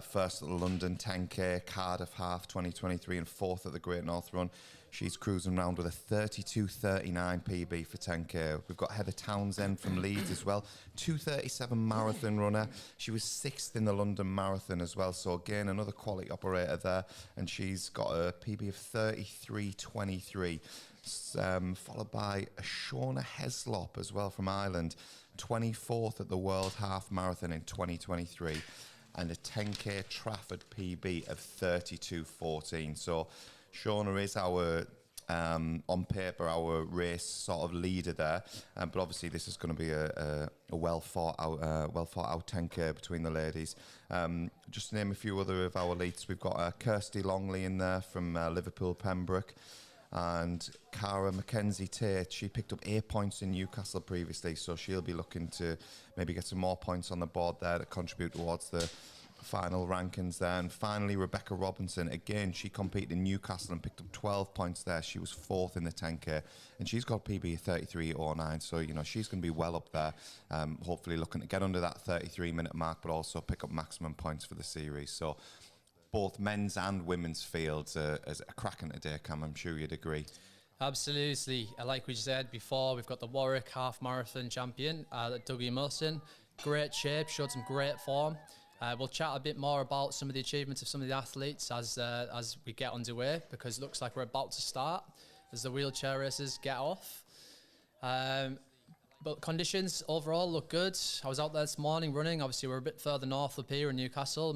First at the London 10K, Cardiff Half 2023, and fourth at the Great North Run. She's cruising around with a 32.39 PB for 10K. We've got Heather Townsend from Leeds as well, 2:37 marathon runner. She was sixth in the London Marathon as well, so again another quality operator there, and she's got a PB of 33.23. Followed by Shauna Heslop as well from Ireland, 24th at the World Half Marathon in 2023, and a 10K Trafford PB of 32.14. So Shauna is our, on paper, our race sort of leader there, but obviously this is going to be a well thought out 10K between the ladies. Just to name a few other of our leads, we've got Kirsty Longley in there from Liverpool Pembroke, and Cara Mackenzie Tate. She picked up 8 points in Newcastle previously, so she'll be looking to maybe get some more points on the board there to contribute towards the final rankings there. And finally, Rebecca Robinson. Again, she competed in Newcastle and picked up 12 points there. She was fourth in the 10K, and she's got a PB of 33.09, so you know she's going to be well up there, hopefully looking to get under that 33-minute mark, but also pick up maximum points for the series. So both men's and women's fields are cracking today, Cam. I'm sure you'd agree. Absolutely. Like we said before, we've got the Warwick Half Marathon champion, Dougie Musson. Great shape, showed some great form. We'll chat a bit more about some of the achievements of some of the athletes as we get underway, because it looks like we're about to start as the wheelchair races get off. But conditions overall look good. I was out there this morning running. Obviously, we're a bit further north up here in Newcastle.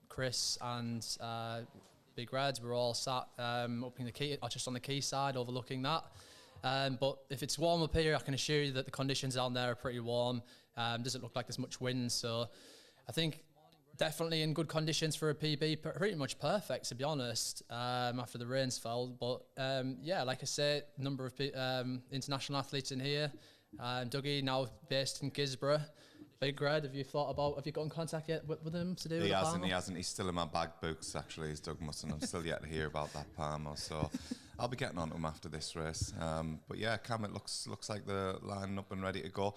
Chris and Big Reds were all sat up in the quay, or just on the quayside overlooking that. But if it's warm up here, I can assure you that the conditions down there are pretty warm. Doesn't look like there's much wind, so I think definitely in good conditions for a PB, pretty much perfect to be honest, after the rains fell. But yeah, like I say, a number of international athletes in here. Dougie now based in Gisborough. Big Red, have you got in contact yet with him to do? He hasn't. He's still in my bag books actually. He's Doug Musson. I'm still yet to hear about that Palmer, so I'll be getting on to him after this race. But yeah, Cam, it looks like they're lining up and ready to go.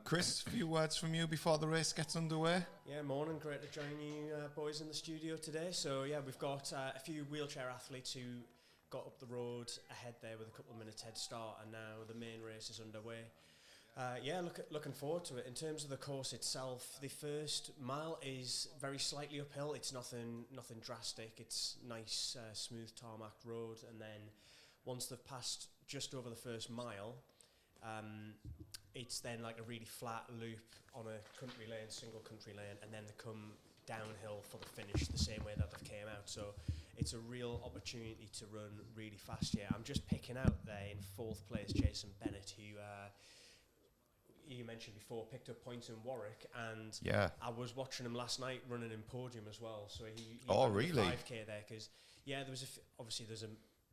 Chris, a few words from you before the race gets underway. Yeah, morning. Great to join you boys in the studio today. So yeah, we've got a few wheelchair athletes who got up the road ahead there with a couple of minutes head start, and now the main race is underway. Yeah, looking forward to it. In terms of the course itself, the first mile is very slightly uphill. It's nothing drastic. It's nice, smooth tarmac road, and then once they've passed just over the first mile, it's then like a really flat loop on a country lane, single country lane, and then they come downhill for the finish the same way that they've came out. So it's a real opportunity to run really fast here. I'm just picking out there in fourth place Jason Bennett, who you mentioned before, picked up points in Warwick, and yeah, I was watching him last night running in podium as well. So he really 5K there, because yeah, there was obviously there's a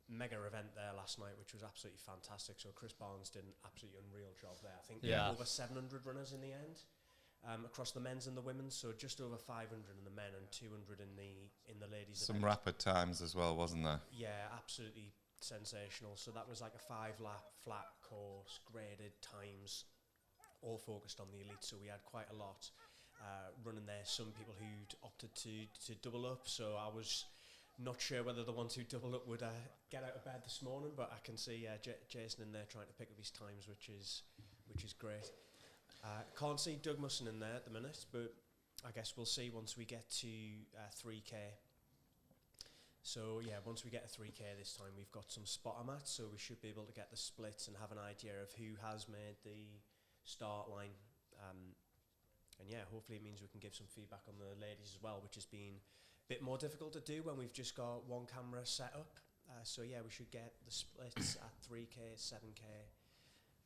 mega event there last night, which was absolutely fantastic. So Chris Barnes did an absolutely unreal job there. I think over 700 runners in the end, across the men's and the women's. So just over 500 in the men and 200 in the ladies. Some event. rapid times as well, wasn't there? Yeah, absolutely sensational. So that was like a 5-lap flat course, graded times, all focused on the elite. So we had quite a lot running there. Some people who'd opted to double up. So I was not sure whether the ones who doubled up would get out of bed this morning, but I can see Jason in there trying to pick up his times, which is great. Can't see Doug Musson in there at the minute, but I guess we'll see once we get to 3K. So yeah, once we get to 3K this time, we've got some spotter mats, so we should be able to get the splits and have an idea of who has made the start line. And yeah, hopefully it means we can give some feedback on the ladies as well, which has been a bit more difficult to do when we've just got one camera set up. So yeah, we should get the splits at 3K, 7K,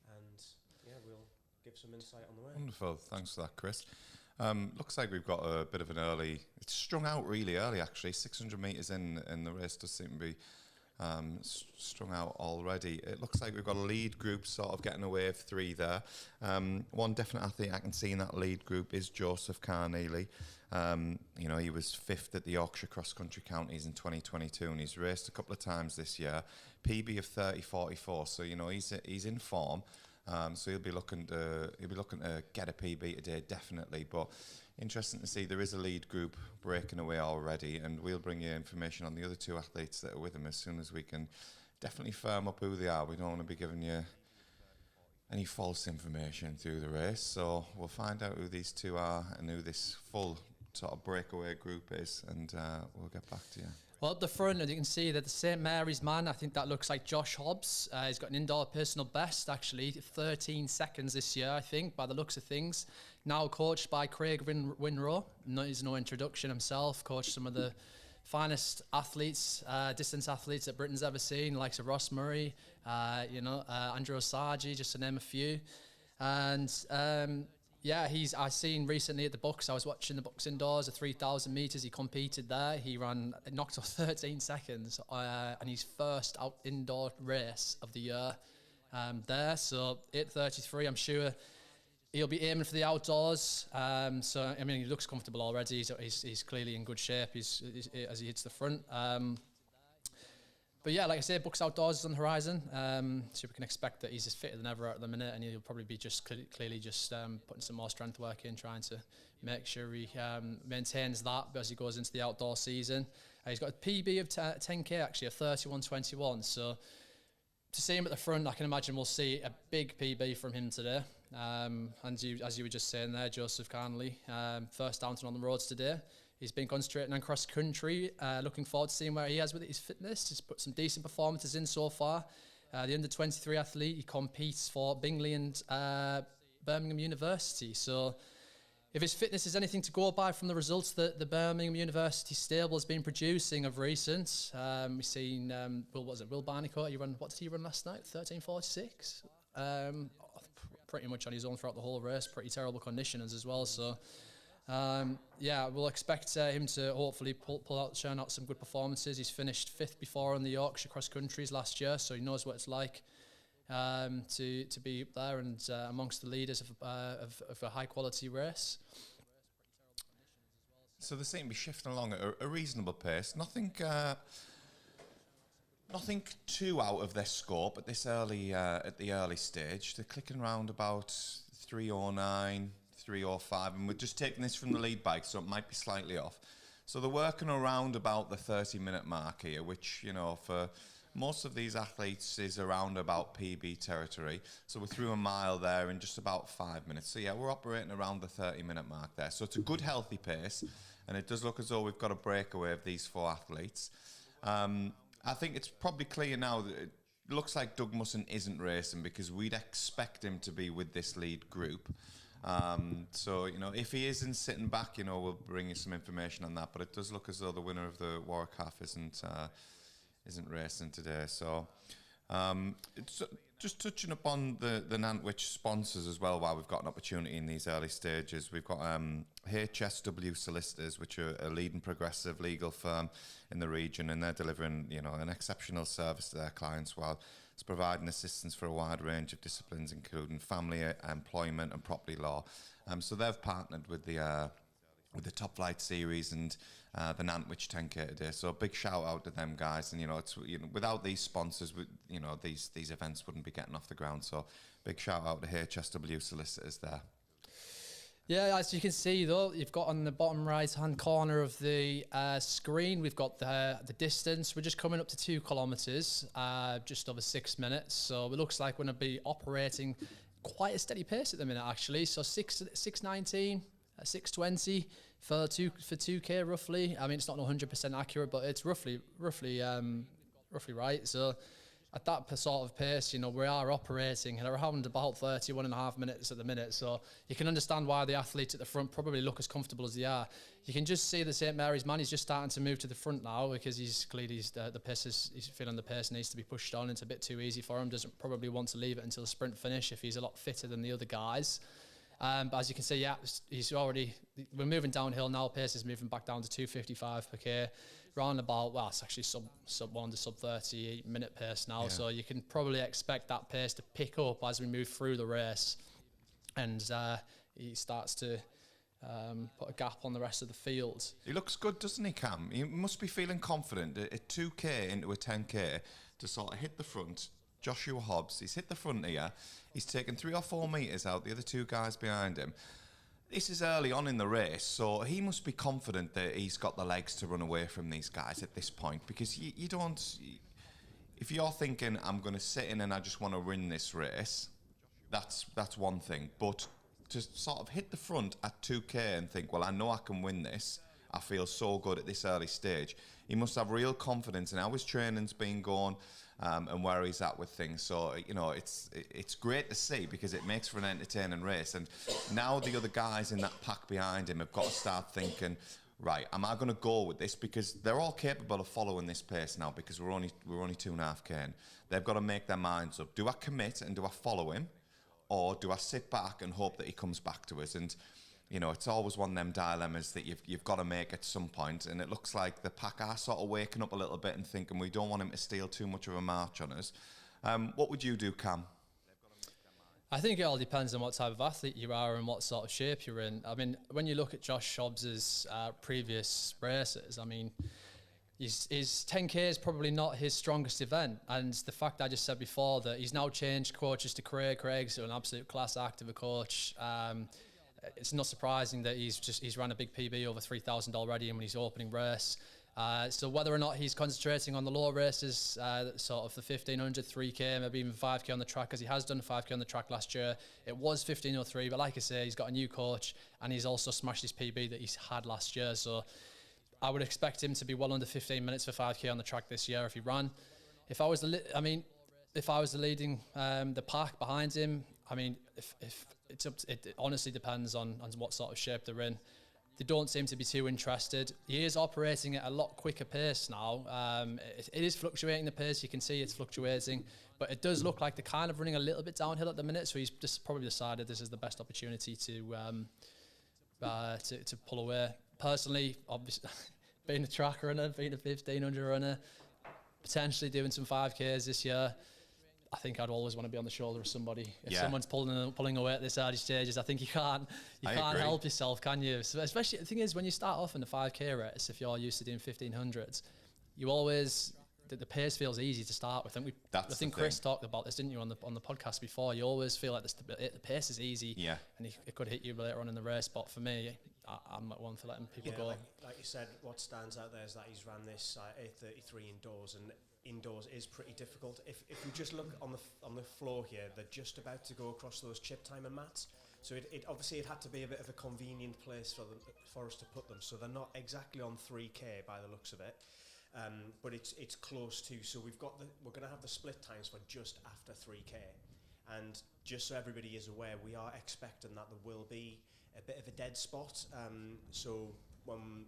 and yeah, we'll give some insight on the way. Wonderful, thanks for that, Chris. Looks like we've got a bit of an early, it's strung out really early actually, 600 metres in the race does seem to be strung out already. It looks like we've got a lead group sort of getting away of 3 there. One definite athlete I can see in that lead group is Joseph Carneely. You know, he was 5th at the Yorkshire Cross Country Counties in 2022, and he's raced a couple of times this year. PB of 30.44, so you know he's in form. So he'll be looking to get a PB today definitely. But interesting to see there is a lead group breaking away already, and we'll bring you information on the other 2 athletes that are with them as soon as we can definitely firm up who they are. We don't want to be giving you any false information through the race, so we'll find out who these 2 are and who this full sort of breakaway group is, and we'll get back to you. Well, up the front, as you can see, that the St Mary's man, I think that looks like Josh Hobbs. He's got an indoor personal best, actually, 13 seconds this year, I think, by the looks of things. Now coached by Craig Winrow. He's no introduction himself. Coached some of the finest athletes, distance athletes that Britain's ever seen, likes of Ross Murray, Andrew Osagi, just to name a few. And I seen recently at the Bucks, I was watching the Bucks indoors, the 3,000 metres, he competed there. He knocked off 13 seconds, and his first indoor race of the year there. So 8:33, I'm sure he'll be aiming for the outdoors. He looks comfortable already. He's clearly in good shape as he hits the front. But yeah, like I say, Bucks Outdoors is on the horizon. So we can expect that he's as fitter than ever at the minute, and he'll probably be just clearly putting some more strength work in, trying to make sure he maintains that as he goes into the outdoor season. He's got a PB of 10k actually, a 31:21. So to see him at the front, I can imagine we'll see a big PB from him today. And as you were just saying there, Joseph Carnley, first Downton on the roads today. He's been concentrating on cross country. Looking forward to seeing where he is with his fitness. He's put some decent performances in so far. The under-23 athlete, he competes for Bingley and Birmingham University. So if his fitness is anything to go by from the results that the Birmingham University stable has been producing of recent, we've seen, Will Barnicoat, what did he run last night? 13:46? Pretty much on his own throughout the whole race. Pretty terrible conditions as well. So we'll expect him to hopefully churn out some good performances. He's finished 5th before on the Yorkshire cross countries last year, so he knows what it's like to be up there and amongst the leaders of a high quality race. So they seem to be shifting along at a reasonable pace. Nothing too out of their scope at this at the early stage. They're clicking around about 3:09. 3:05, and we're just taking this from the lead bike, so it might be slightly off. So they're working around about the 30-minute mark here, which, for most of these athletes is around about PB territory. So we're through a mile there in just about 5 minutes. So yeah, we're operating around the 30-minute mark there. So it's a good, healthy pace, and it does look as though we've got a breakaway of these 4 athletes. I think it's probably clear now that it looks like Doug Musson isn't racing, because we'd expect him to be with this lead group. So, if he isn't sitting back, we'll bring you some information on that. But it does look as though the winner of the Warwick Half isn't racing today. So, it's just touching upon the Nantwich sponsors as well, while we've got an opportunity in these early stages. We've got HSW Solicitors, which are a leading progressive legal firm in the region, and they're delivering, an exceptional service to their clients while it's providing assistance for a wide range of disciplines, including family, employment, and property law. So they've partnered with the Top Flight Series and the Nantwich 10K today. So a big shout out to them guys. And it's without these sponsors, these events wouldn't be getting off the ground. So big shout out to HSW Solicitors there. Yeah, as you can see though, you've got on the bottom right hand corner of the screen, we've got the distance. We're just coming up to 2 kilometres, just over 6 minutes. So it looks like we're going to be operating quite a steady pace at the minute actually. So 6:19, 6:20 for 2k roughly. I mean, it's not 100% accurate, but it's roughly right. So at that sort of pace, we are operating at around about 31.5 minutes at the minute. So you can understand why the athletes at the front probably look as comfortable as they are. You can just see the St Mary's man, he's just starting to move to the front now, because he's clearly the pace he's feeling the pace needs to be pushed on. It's a bit too easy for him. Doesn't probably want to leave it until the sprint finish if he's a lot fitter than the other guys. But as you can see, we're moving downhill now. Pace is moving back down to 2:55 per k. Round about, it's actually sub 1 to sub 30 minute pace now. Yeah. So you can probably expect that pace to pick up as we move through the race, and he starts to put a gap on the rest of the field. He looks good, doesn't he, Cam? He must be feeling confident at 2k into a 10k to sort of hit the front. Joshua Hobbs, he's hit the front here. He's taken 3 or 4 metres out, the other 2 guys behind him. this is early on in the race, so he must be confident that he's got the legs to run away from these guys at this point, because you don't... If you're thinking, I'm going to sit in and I just want to win this race, that's one thing. But to sort of hit the front at 2K and think, well, I know I can win this, I feel so good at this early stage, he must have real confidence in how his training's been going, and where he's at with things. So, you know, it's great to see, because it makes for an entertaining race. And now the other guys in that pack behind him have got to start thinking, right, am I going to go with this? Because they're all capable of following this pace now, because we're only 2.5K in. They've got to make their minds up. Do I commit and do I follow him? Or do I sit back and hope that he comes back to us? And, you know, it's always one of them dilemmas that you've got to make at some point. And it looks like the pack are sort of waking up a little bit and thinking we don't want him to steal too much of a march on us. What would you do, Cam? I think it all depends on what type of athlete you are and what sort of shape you're in. I mean, when you look at Josh Hobbs's previous races, I mean, his 10K is probably not his strongest event. And the fact I just said before that he's now changed coaches to Craig. Craig's an absolute class act of a coach. It's not surprising that he's ran a big PB over 3,000 already in his opening race. So whether or not he's concentrating on the lower races, sort of the 1,500, 3K, maybe even 5K on the track, as he has done 5K on the track last year. It was 1,503, but like I say, he's got a new coach and he's also smashed his PB that he's had last year. So I would expect him to be well under 15 minutes for 5K on the track this year if he ran. If I was leading the pack behind him, I mean, it honestly depends on what sort of shape they're in. They don't seem to be too interested. He is operating at a lot quicker pace now. It is fluctuating the pace. You can see it's fluctuating, but it does look like they're kind of running a little bit downhill at the minute. So he's just probably decided this is the best opportunity to pull away. Personally, obviously, being a track runner, being a 1,500 runner, potentially doing some 5Ks this year, I think I'd always want to be on the shoulder of somebody. If someone's pulling away at this early stages, I think you can't help yourself, can you? So especially, the thing is, when you start off in the 5K race, if you're used to doing 1,500s, you always, the pace feels easy to start with. I think Chris talked about this, didn't you, on the podcast before? You always feel like the pace is easy, and it could hit you later on in the race. But for me, I'm not one for letting people go. Like you said, what stands out there is that he's ran this 8:33 indoors, and indoors is pretty difficult. If we just look on the floor here, they're just about to go across those chip timer mats. So it obviously it had to be a bit of a convenient place for us to put them. So they're not exactly on 3K by the looks of it, but it's close to. So we're going to have the split times for just after 3K, and just so everybody is aware, we are expecting that there will be a bit of a dead spot. So when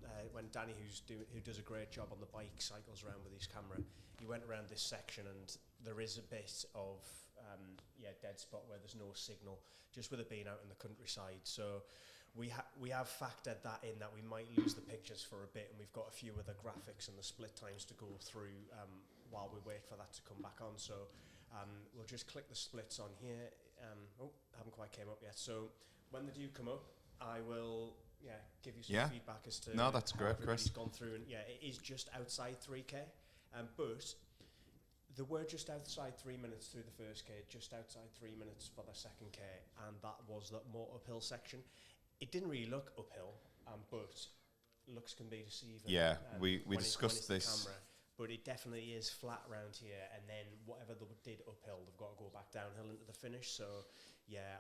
Danny, who does a great job on the bike, cycles around with his camera, he went around this section and there is a bit of dead spot where there's no signal, just with it being out in the countryside. So we have factored that in, that we might lose the pictures for a bit, and we've got a few other graphics and the split times to go through while we wait for that to come back on. So we'll just click the splits on here. Haven't quite came up yet. So when they do come up, I will give you some feedback as to that's great, Chris. Gone through, and it is just outside 3K, but they were just outside 3 minutes through the first K, just outside 3 minutes for the second K, and that was the more uphill section. It didn't really look uphill, but looks can be deceiving. Yeah, we discussed this. Camera, but it definitely is flat around here, and then whatever they did uphill, they've got to go back downhill into the finish. So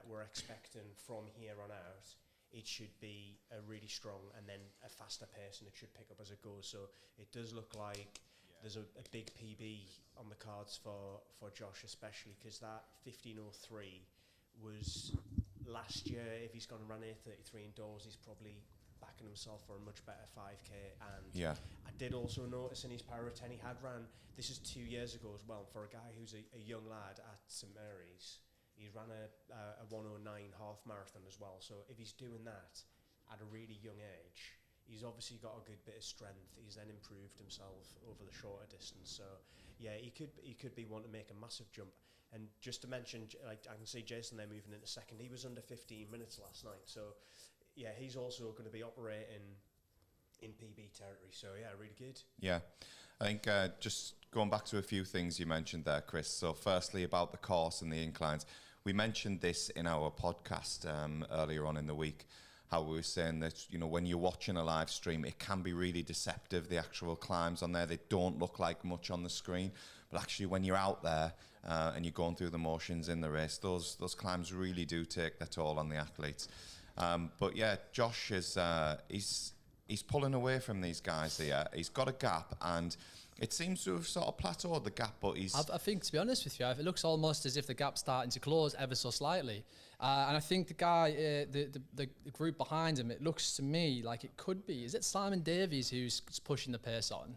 we're expecting from here on out, it should be a really strong and then a faster pace, and it should pick up as it goes. So it does look like there's a big PB on the cards for Josh, especially because that 15:03 was last year. If he's going to run 8:33 indoors, he's probably backing himself for a much better 5K. And I did also notice in his Power 10 he had ran, this is 2 years ago as well, for a guy who's a young lad at St Mary's. He ran a 1:09 half marathon as well. So if he's doing that at a really young age, he's obviously got a good bit of strength. He's then improved himself over the shorter distance. So he could be one to make a massive jump. And just to mention, like, I can see Jason there moving into second. He was under 15 minutes last night. So he's also going to be operating in PB territory. So really good. Yeah, I think just going back to a few things you mentioned there, Chris. So firstly, about the course and the inclines. We mentioned this in our podcast earlier on in the week, how we were saying that, you know, when you're watching a live stream, it can be really deceptive, the actual climbs on there. They don't look like much on the screen, but actually when you're out there and you're going through the motions in the race, those climbs really do take their toll on the athletes. But yeah, Josh is he's pulling away from these guys here. He's got a gap, and it seems to have sort of plateaued the gap, but he's... I think, to be honest with you, it looks almost as if the gap's starting to close ever so slightly. And I think the guy, the group behind him, it looks to me like it could be. Is it Simon Davies who's pushing the pace on?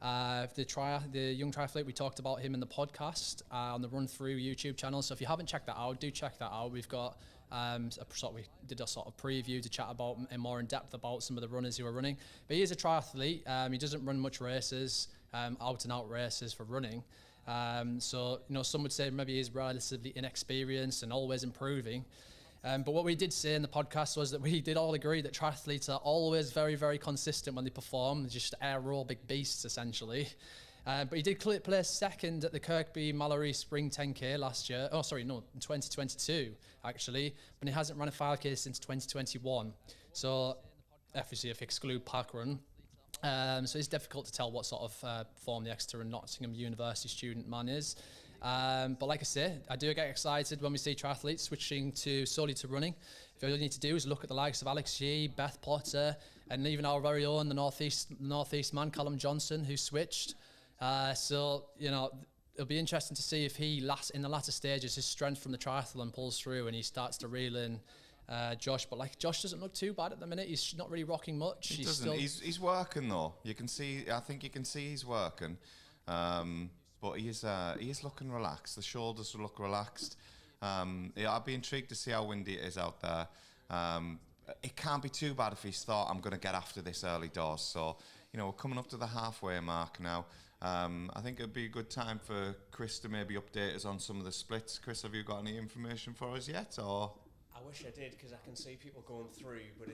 The young triathlete, we talked about him in the podcast on the RunThrough YouTube channel. So if you haven't checked that out, do check that out. We've got we did a sort of preview to chat about and more in depth about some of the runners who are running. But he is a triathlete. He doesn't run much races, out and out races for running. So, you know, some would say maybe he's relatively inexperienced and always improving. But what we did say in the podcast was that we did all agree that triathletes are always very, very consistent when they perform. They're just aerobic beasts, essentially. But he did place second at the Kirkby Mallory Spring 10K last year. Oh, sorry, no, in 2022, actually. But he hasn't run a 5K since 2021. So, obviously, if you exclude parkrun. So it's difficult to tell what sort of form the Exeter and Nottingham University student man is. But like I say, I do get excited when we see triathletes switching solely to running. If all you need to do is look at the likes of Alex Yee, Beth Potter, and even our very own, the Northeast man, Callum Johnson, who switched. So, you know, it'll be interesting to see if he, in the latter stages, his strength from the triathlon pulls through and he starts to reel in Josh. But like, Josh doesn't look too bad at the minute. He's not really rocking much. He doesn't. He's working though. You can see. I think you can see he's working. But he is looking relaxed. The shoulders look relaxed. Yeah, I'd be intrigued to see how windy it is out there. It can't be too bad if he's thought, I'm going to get after this early doors. So, you know, we're coming up to the halfway mark now. I think it'd be a good time for Chris to maybe update us on some of the splits. Chris, have you got any information for us yet, or? I wish I did, because I can see people going through, but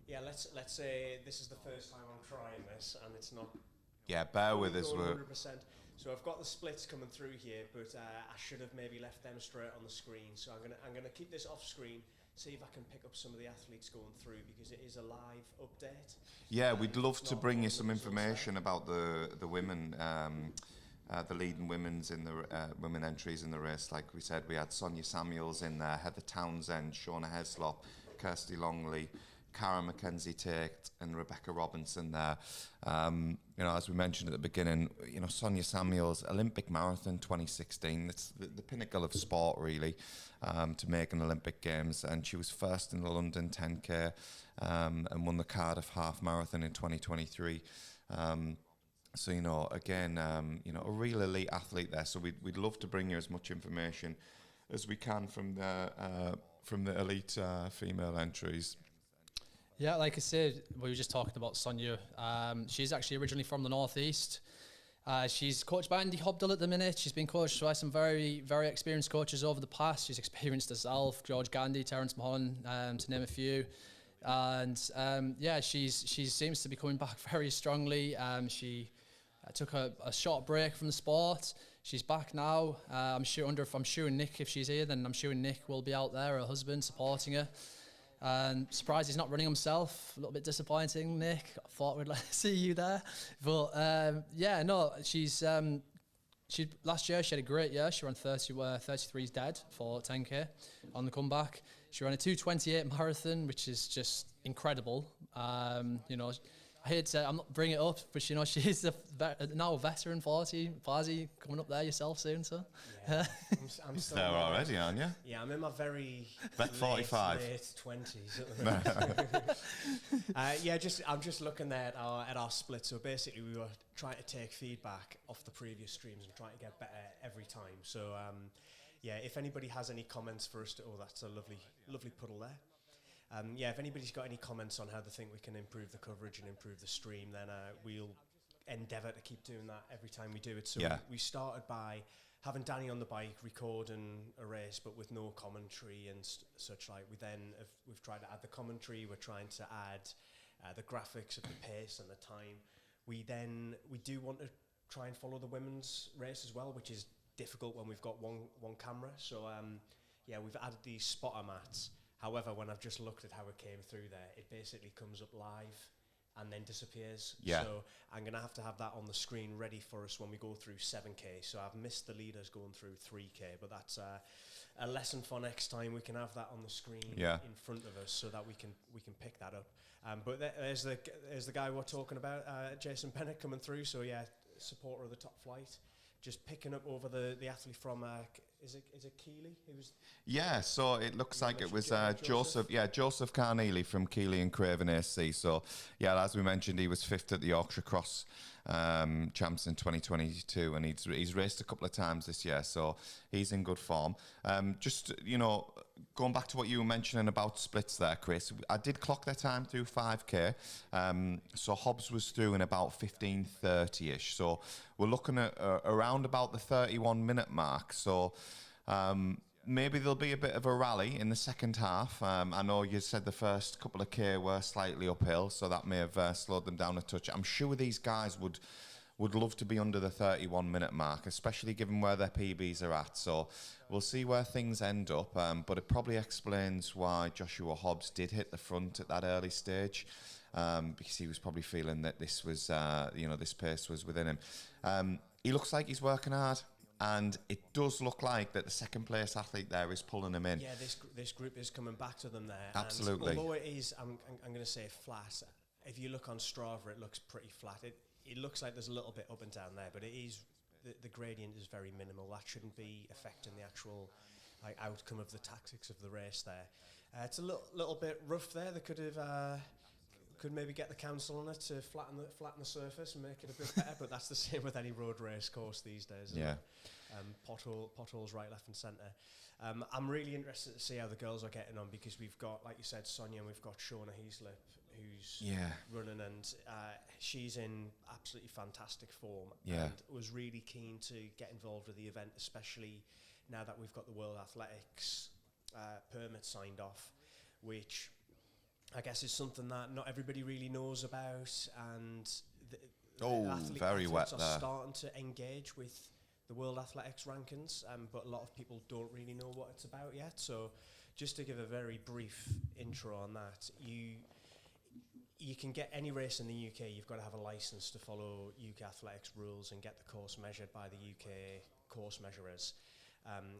yeah, let's say this is the first time I'm trying this, and it's not. Yeah, bear with us. 100%. So I've got the splits coming through here, but I should have maybe left them straight on the screen. So I'm gonna keep this off screen, see if I can pick up some of the athletes going through, because it is a live update. Yeah, we'd love to bring you some information about the women, the leading women's in the women entries in the race. Like we said, we had Sonia Samuels in there, Heather Townsend, Shauna Heslop, Kirsty Longley, Cara Mackenzie-Tate and Rebecca Robinson there. You know, as we mentioned at the beginning, you know, Sonia Samuels, Olympic marathon 2016. It's the pinnacle of sport, really, to make an Olympic Games. And she was first in the London 10K and won the Cardiff half marathon in 2023. So, you know, again, you know, a real elite athlete there. So we'd love to bring you as much information as we can from the elite female entries. Yeah, like I said, we were just talking about Sonia. She's actually originally from the Northeast. She's coached by Andy Hobdell at the minute. She's been coached by some very, very experienced coaches over the past. She's experienced herself, George Gandhi, Terence Mahon, to name a few. And yeah, she seems to be coming back very strongly. She took a short break from the sport. She's back now. I'm sure Nick, if she's here, then I'm sure Nick will be out there, her husband, supporting her. And surprised he's not running himself. A little bit disappointing, Nick. I thought we'd see you there, but yeah, no. She last year she had a great year. She ran 33's dead for 10K on the comeback. She ran a 2:28 marathon, which is just incredible. You know, I hate to, I'm not bringing it up, but you know, she's now a veteran 40. Fazi, coming up there yourself soon, so. Yeah, I'm still there already, aren't you? Yeah, I'm in my very late 20s at the minute. Yeah, I'm just looking there at our split. So basically, we were trying to take feedback off the previous streams and trying to get better every time. So yeah, if anybody has any comments for us, that's a lovely puddle there. Yeah, if anybody's got any comments on how they think we can improve the coverage and improve the stream, then we'll endeavour to keep doing that every time we do it. So yeah. we started by having Danny on the bike recording a race, but with no commentary and such like. We've tried to add the commentary. We're trying to add the graphics of the pace and the time. We do want to try and follow the women's race as well, which is difficult when we've got one camera. So yeah, we've added these spotter mats. However, when I've just looked at how it came through there, it basically comes up live and then disappears. Yeah. So I'm going to have that on the screen ready for us when we go through 7K. So I've missed the leaders going through 3K, but that's a lesson for next time. We can have that on the screen in front of us so that we can pick that up. But there's the guy we're talking about, Jason Bennett, coming through. So yeah, supporter of the top flight, just picking up over the athlete from is it Keeley? Yeah, so it looks like it was Joseph Carnegie from Keeley and Craven AC. So yeah, as we mentioned, he was 5th at the Yorkshire Cross champs in 2022, and he's raced a couple of times this year, so he's in good form. Just, going back to what you were mentioning about splits there, Chris, I did clock their time through 5K. So Hobbs was through in about 15:30ish. So we're looking at around about the 31-minute mark. So maybe there'll be a bit of a rally in the second half. I know you said the first couple of K were slightly uphill, so that may have slowed them down a touch. I'm sure these guys would love to be under the 31-minute mark, especially given where their PBs are at. So we'll see where things end up, but it probably explains why Joshua Hobbs did hit the front at that early stage, because he was probably feeling that this was, this pace was within him. He looks like he's working hard, and it does look like that the second place athlete there is pulling him in. Yeah, this group is coming back to them there. Absolutely. And although it is, I'm going to say flat, if you look on Strava, it looks pretty flat. It looks like there's a little bit up and down there, but it is the gradient is very minimal. That shouldn't be affecting the actual outcome of the tactics of the race there. It's a little bit rough there. They could maybe get the council on it to flatten the surface and make it a bit better, but that's the same with any road race course these days. Yeah. Potholes right, left and centre. I'm really interested to see how the girls are getting on, because we've got, like you said, Sonia, and we've got Shauna Heaslip, who's running, and she's in absolutely fantastic form, and was really keen to get involved with the event, especially now that we've got the World Athletics permit signed off, which I guess is something that not everybody really knows about, and very wet are there. Starting to engage with the World Athletics rankings, but a lot of people don't really know what it's about yet. So just to give a very brief intro on that, you can get any race in the UK, you've got to have a license to follow UK Athletics rules and get the course measured by the UK course measurers.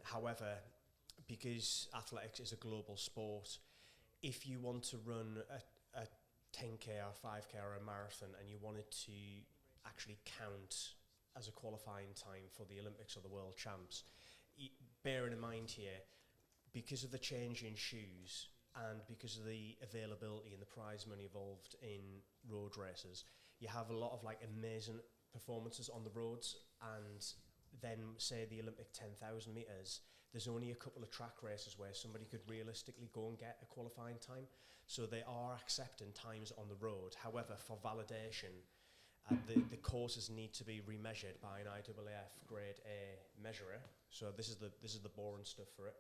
However, because athletics is a global sport, if you want to run a 10K or 5K or a marathon and you want it to actually count as a qualifying time for the Olympics or the World Champs, bearing in mind here, because of the change in shoes and because of the availability and the prize money involved in road races, you have a lot of amazing performances on the roads, and then say the Olympic 10,000 metres, there's only a couple of track races where somebody could realistically go and get a qualifying time. So they are accepting times on the road. However, for validation, the courses need to be remeasured by an IAAF grade A measurer. So this is the boring stuff for it.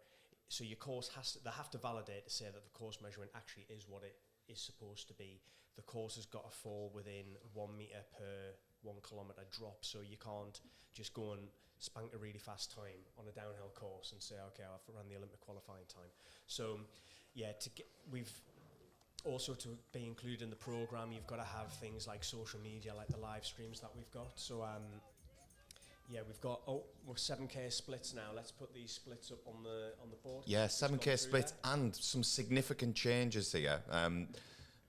So your course they have to validate to say that the course measurement actually is what it is supposed to be. The course has got to fall within 1 metre per 1 kilometre drop. So you can't just go and spank a really fast time on a downhill course and say, okay, I've run the Olympic qualifying time. So yeah, we've also, to be included in the programme, you've got to have things like social media, like the live streams that we've got. So we've got we're 7K splits now. Let's put these splits up on the board. Yeah, 7K splits and some significant changes here.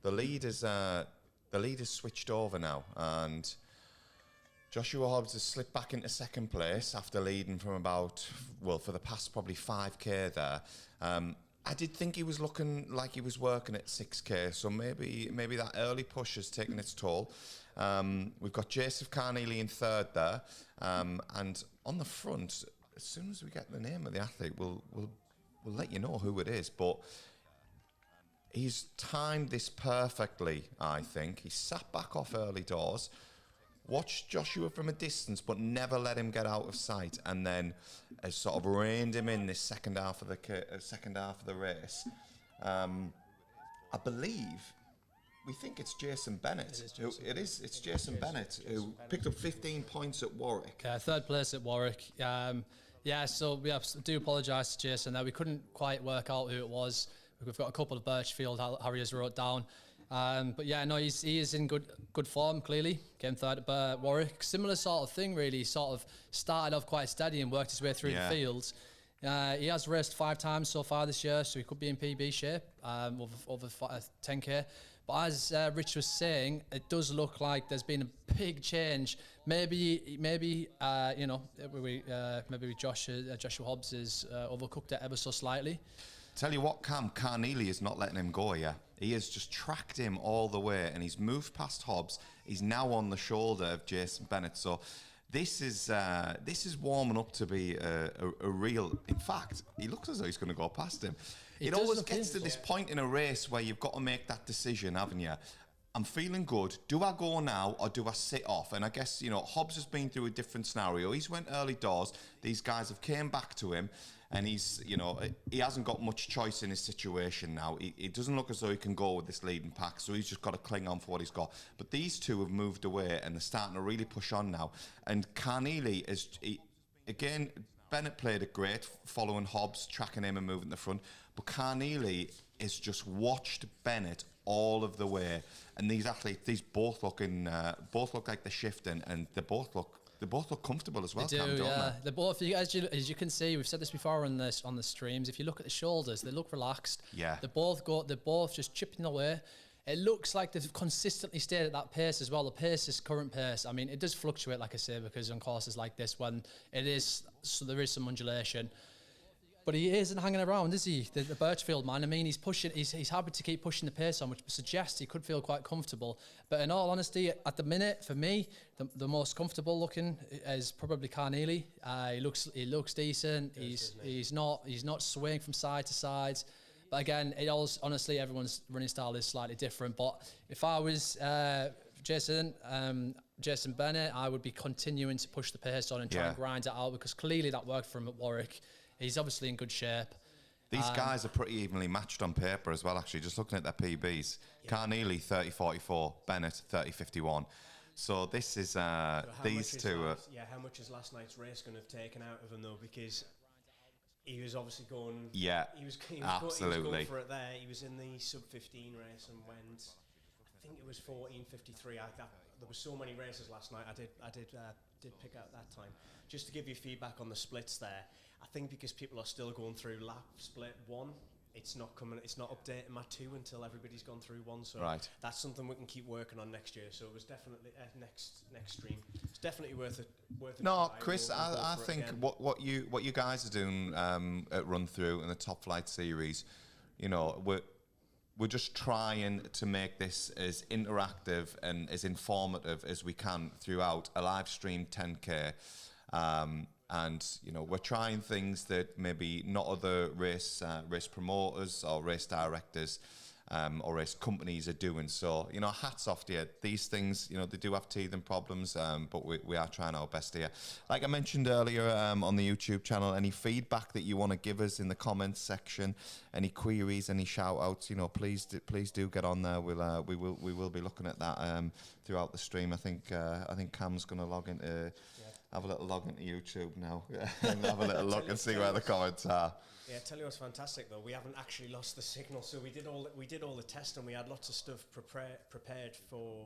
The lead is switched over now, and Joshua Hobbs has slipped back into second place after leading from for the past probably 5K there. I did think he was looking like he was working at 6K, so maybe that early push has taken its toll. We've got Joseph Carnegie in third there, and on the front, as soon as we get the name of the athlete, we'll let you know who it is. But he's timed this perfectly, I think. He sat back off early doors, watched Joshua from a distance, but never let him get out of sight, and then has sort of reined him in this second half of the race. I believe we think it's Jason Bennett. It's Jason Bennett who picked up 15 points at Warwick. Third place at Warwick. So we do apologise to Jason there. We couldn't quite work out who it was. we've got a couple of Birchfield Harriers wrote down. But yeah, no, he is in good form, clearly. Came third at Warwick. Similar sort of thing, really. Sort of started off quite steady and worked his way through the fields. He has raced 5 times so far this year, so he could be in PB shape over 10k. But as Rich was saying, it does look like there's been a big change. Maybe Joshua Hobbs has overcooked it ever so slightly. Tell you what, Cam, Carnegie is not letting him go, yeah. He has just tracked him all the way, and he's moved past Hobbs. He's now on the shoulder of Jason Bennett. So this is warming up to be a real. In fact, he looks as though he's going to go past him. It always gets to this point in a race where you've got to make that decision, haven't you? I'm feeling good. Do I go now or do I sit off? And I guess, Hobbs has been through a different scenario. He's went early doors. These guys have came back to him. And he's, he hasn't got much choice in his situation now. It doesn't look as though he can go with this leading pack, so he's just got to cling on for what he's got. But these two have moved away, and they're starting to really push on now. And Carnegie is, again, Bennett played it great, following Hobbs, tracking him and moving to the front. But Carnegie has just watched Bennett all of the way. And these athletes, these both look like they're shifting, and they both look comfortable as well. They do, yeah. They're both, as you can see, we've said this before on the streams. If you look at the shoulders, they look relaxed. Yeah. They're both just chipping away. It looks like they've consistently stayed at that pace as well. The pace is current pace. I mean, it does fluctuate, like I say, because on courses like this, when there is some undulation. But he isn't hanging around, is he? The Birchfield man. I mean, he's pushing. He's happy to keep pushing the pace on, which suggests he could feel quite comfortable. But in all honesty, at the minute, for me, the most comfortable looking is probably Carnegie. He looks decent. He's not swaying from side to side. But again, honestly, everyone's running style is slightly different. But if I was Jason Bennett, I would be continuing to push the pace on and try and grind it out, because clearly that worked for him at Warwick. He's obviously in good shape. These guys are pretty evenly matched on paper as well, actually, just looking at their PBs. Yeah. Carnegie, 30.44, Bennett, 30.51. So this is, these two... how much is last night's race going to have taken out of him, though? Because he was obviously going... Yeah, he was absolutely. going for it there. He was in the sub-15 race and went... I think it was 14.53. There were so many races last night. I did pick out that time. Just to give you feedback on the splits there, I think because people are still going through lap split 1, it's not updating my 2 until everybody's gone through 1. So that's something we can keep working on next year. So it was definitely next stream. It's definitely worth it. No, Chris, I think what you guys are doing at RunThrough and the Top Flight series, we're just trying to make this as interactive and as informative as we can throughout a live stream 10K. And we're trying things that maybe not other race promoters or race directors or race companies are doing. So hats off to you. These things they do have teething problems, but we are trying our best here. Like I mentioned earlier on the YouTube channel, any feedback that you want to give us in the comments section, any queries, any shout outs, please do get on there. We will be looking at that throughout the stream. I think Cam's going to log into. Have a little log into YouTube now and have a little look and see where the comments are. Yeah, tell you what's fantastic though. We haven't actually lost the signal, so we did all the testing. We had lots of stuff prepared for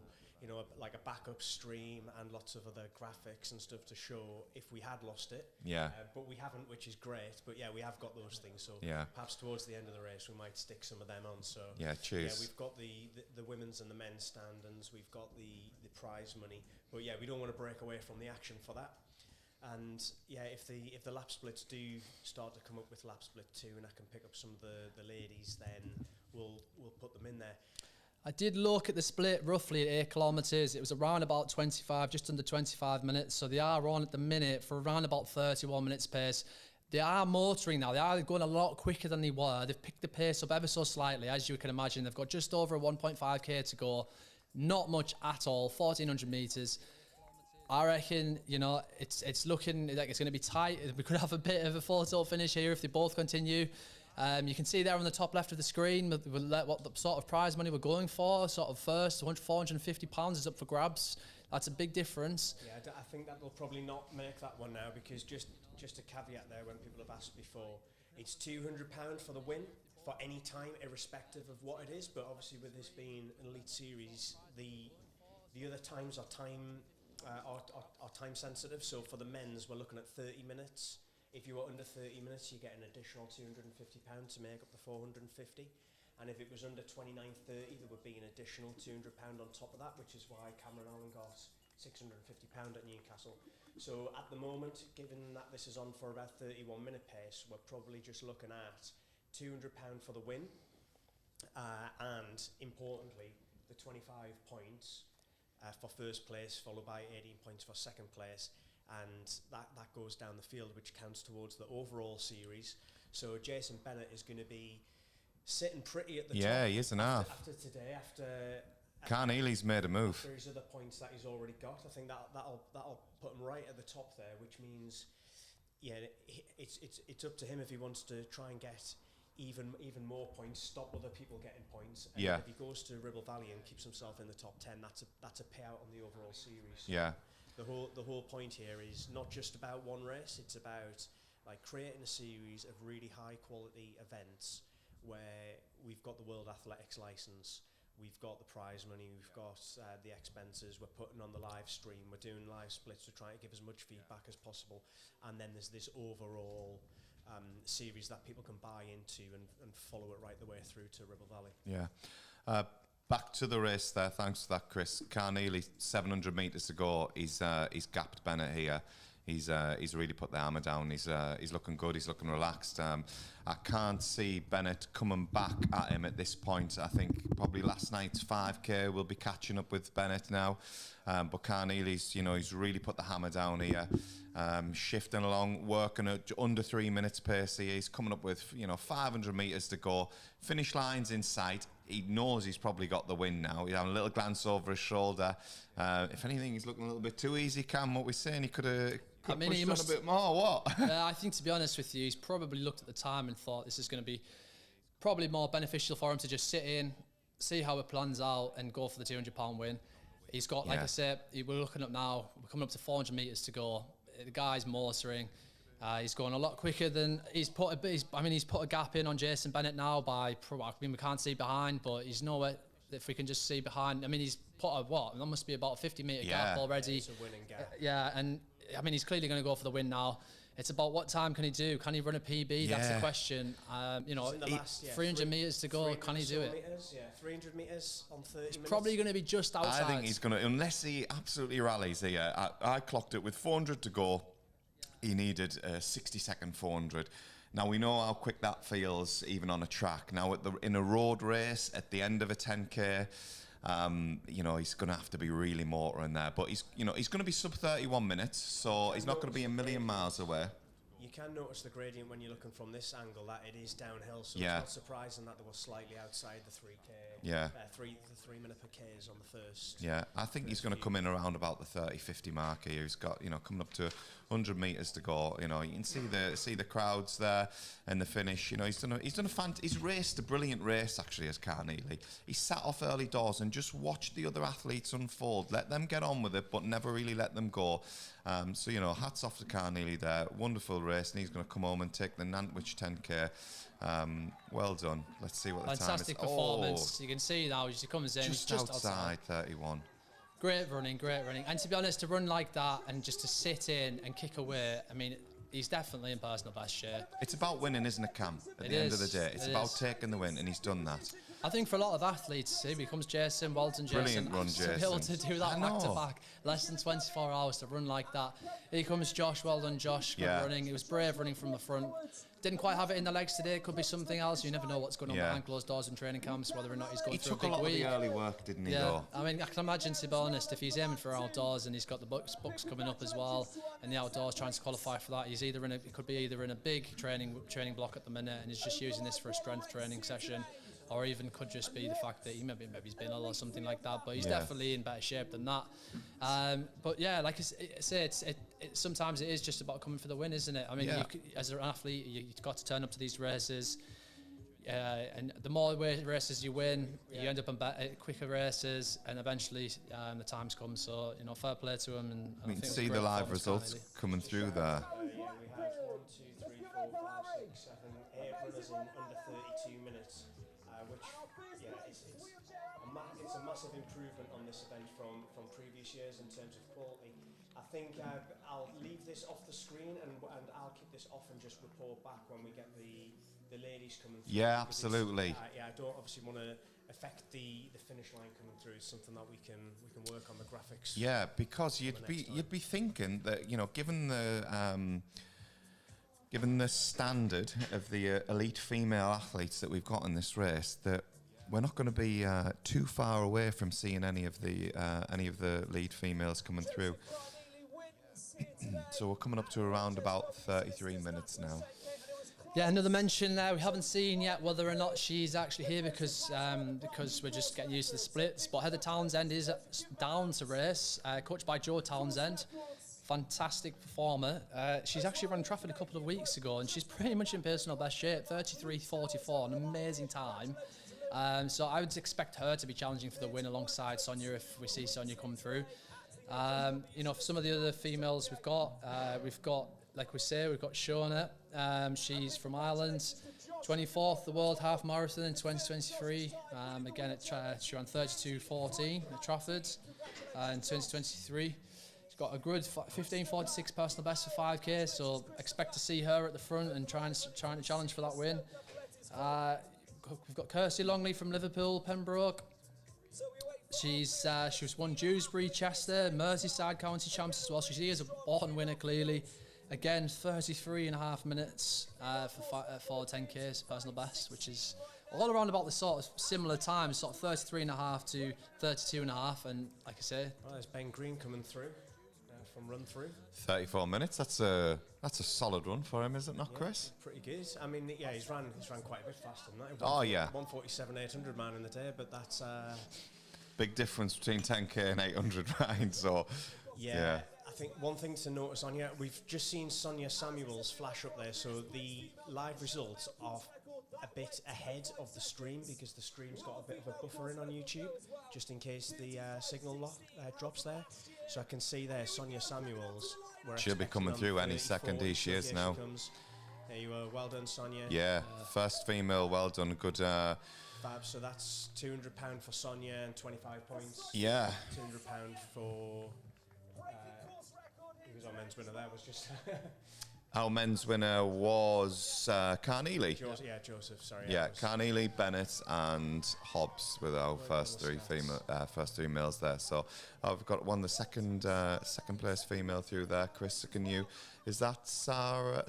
like a backup stream and lots of other graphics and stuff to show if we had lost it. Yeah. But we haven't, which is great. But yeah, we have got those things. So perhaps towards the end of the race we might stick some of them on. So yeah, cheers. Yeah, we've got the women's and the men's stand-ins. We've got the prize money. But yeah, we don't want to break away from the action for that. And yeah, if the lap splits do start to come up with lap split 2, and I can pick up some of the ladies, then we'll put them in there. I did look at the split roughly at 8 kilometres. It was around about 25, just under 25 minutes. So they are on at the minute for around about 31 minutes pace. They are motoring now. They are going a lot quicker than they were. They've picked the pace up ever so slightly, as you can imagine. They've got just over a 1.5k to go. Not much at all, 1,400 metres. I reckon, it's looking like it's going to be tight. We could have a bit of a photo finish here if they both continue. You can see there on the top left of the screen what the sort of prize money we're going for. Sort of first, £450 is up for grabs. That's a big difference. Yeah, I think that will probably not make that one now, because just a caveat there, when people have asked before, it's £200 for the win, for any time, irrespective of what it is. But obviously, with this being an elite series, the other times are time sensitive. So for the men's, we're looking at 30 minutes. If you were under 30 minutes, you get an additional £250 to make up the 450. And if it was under 29.30, there would be an additional £200 on top of that, which is why Cameron Allen got £650 at Newcastle. So at the moment, given that this is on for about 31-minute pace, we're probably just looking at £200 for the win, and importantly, the 25 points for first place, followed by 18 points for second place, and that goes down the field, which counts towards the overall series. So Jason Bennett is going to be sitting pretty at the top. Yeah, he is enough. After today, Carneal's made a move. After his other points that he's already got, I think that'll put him right at the top there, which means, yeah, it's up to him if he wants to try and get even more points, stop other people getting points. And if he goes to Ribble Valley and keeps himself in the top 10, that's a payout on the overall series. Yeah. The whole point here is not just about one race, it's about like creating a series of really high quality events where we've got the World Athletics license, we've got the prize money, we've got the expenses, we're putting on the live stream, we're doing live splits to try to give as much feedback as possible, and then there's this overall series that people can buy into and follow it right the way through to Ribble Valley. Yeah. Back to the race there, thanks for that, Chris. Carnegie, 700 metres to go. He's gapped Bennett here. He's really put the hammer down. He's looking good. He's looking relaxed. I can't see Bennett coming back at him at this point. I think probably last night's 5K will be catching up with Bennett now. But Carneal's, he's really put the hammer down here. Shifting along, working at under 3 minutes pace. He's coming up with 500 metres to go. Finish line's in sight. He knows he's probably got the win now. He's having a little glance over his shoulder. If anything, he's looking a little bit too easy, Cam. What we're saying, he could have pushed on a bit more. What? I think, to be honest with you, he's probably looked at the time and thought this is going to be probably more beneficial for him to just sit in, see how it plans out, and go for the £200 win. He's got, like I said, we're looking up now. We're coming up to 400 metres to go. The guy's motoring. He's going a lot quicker than he's put a gap in on Jason Bennett now by. We can't see behind, but he's nowhere. If we can just see behind, he's put a That must be about a 50-metre gap already. It's a winning gap. And he's clearly going to go for the win now. It's about what time can he do? Can he run a PB? That's the question. 300 metres to go. Can he do it? 300 metres on 30 minutes. Probably going to be just outside. I think he's going to, unless he absolutely rallies here. I clocked it with 400 to go. He needed a 60-second 400. Now, we know how quick that feels, even on a track. Now, in a road race, at the end of a 10K, he's going to have to be really motoring there. But he's going to be sub 31 minutes, so he's not going to be a million miles away. You can notice the gradient when you're looking from this angle that it is downhill, so it's not surprising that they were slightly outside the 3K. Yeah. The 3 minute per K is on the first. Yeah, I think he's going to come in around about the 30-50 mark here. He's got, coming up to 100 metres to go. You can see the crowds there and the finish. He's raced a brilliant race actually as Carnegie. He sat off early doors and just watched the other athletes unfold. Let them get on with it, but never really let them go. Hats off to Carnegie there. Wonderful race, and he's going to come home and take the Nantwich 10K. Well done. Let's see what the time is. Fantastic performance. You can see now as he comes in. Just outside 31. Great running. And to be honest, to run like that and just to sit in and kick away, he's definitely in personal best shape. It's about winning, isn't it, Cam? At the end of the day, it's about taking the win, and he's done that. I think for a lot of athletes, here becomes Jason, well done, Jason. Brilliant run, Jason. To be able to do that back-to-back, less than 24 hours to run like that. Here comes Josh, well done, Josh. Good running. He was brave running from the front. Didn't quite have it in the legs today. Could be something else. You never know what's going on behind closed doors in training camps, whether or not he's going through a big week. He took a lot of the early work, didn't he, though? I can imagine, to be honest, if he's aiming for outdoors and he's got the books coming up as well, and the outdoors trying to qualify for that, he could be either in a big training block at the minute and he's just using this for a strength training session, or even could just be the fact that maybe he's been ill or something like that. But he's definitely in better shape than that. But yeah, like I say, sometimes it is just about coming for the win, isn't it? As an athlete, you've got to turn up to these races. And the more races you win, you end up in quicker races, and eventually the times come. So fair play to him. And we can see the live results coming through there. We had 1, 2, 3, 4, 5, 6, 7, 8 runners others in under 32 minutes, which it's a massive improvement on this event from previous years in terms of quality. I think I'll leave this off the screen and I'll keep this off and just report back when we get the ladies coming through. Yeah, absolutely. I don't obviously want to affect the finish line coming through. It's something that we can work on the graphics. Yeah, because you'd be thinking that, you know, given the standard of the elite female athletes that we've got in this race, that we're not going to be too far away from seeing any of the lead females coming through. So we're coming up to around about 33 minutes now. Yeah, another mention there. We haven't seen yet whether or not she's actually here because we're just getting used to the splits. But Heather Townsend is down to race, coached by Joe Townsend. Fantastic performer. She's actually run Trafford a couple of weeks ago, and she's pretty much in personal best shape. 33:44, an amazing time. So I would expect her to be challenging for the win alongside Sonia if we see Sonia come through. You know, for some of the other females we've got, like we say, we've got Shona. She's from Ireland, 24th the World Half Marathon in 2023. Again, she ran 32:14 at Trafford in 2023. She's got a good 15:46 personal best for 5K, so expect to see her at the front and trying to challenge for that win. We've got Kirsty Longley from Liverpool, Pembroke. She was won Dewsbury, Chester, Merseyside County Champs as well. She is a born winner, clearly. Again, 33.5 minutes for 10Ks personal best, which is all around about the sort of similar time, sort of 33.5 to 32.5. And like I say, well, there's Ben Green coming through from RunThrough. 34 minutes. That's a solid run for him, is it not, Chris? Pretty good. I mean, yeah, he's ran quite a bit faster than that. Oh yeah, 1:47.800 man in the day, but that's big difference between 10K and 800, right? So yeah. I think one thing to notice on here, we've just seen Sonia Samuels flash up there, so the live results are a bit ahead of the stream because the stream's got a bit of a buffer in on YouTube, just in case the signal drops there. So I can see there Sonia Samuels. She'll be coming through any second. She is now. There you are. Well done, Sonia. Yeah, first female. Well done. Good. Fab. So that's £200 for Sonia and 25 points. Yeah. £200 for. Who was our men's winner? That was just. Our men's winner was Carnegie. Joseph. Sorry. Yeah, Carnegie, Bennett, and Hobbs were our first three males there. So I've got the second place female through there. Chris, is that Sarah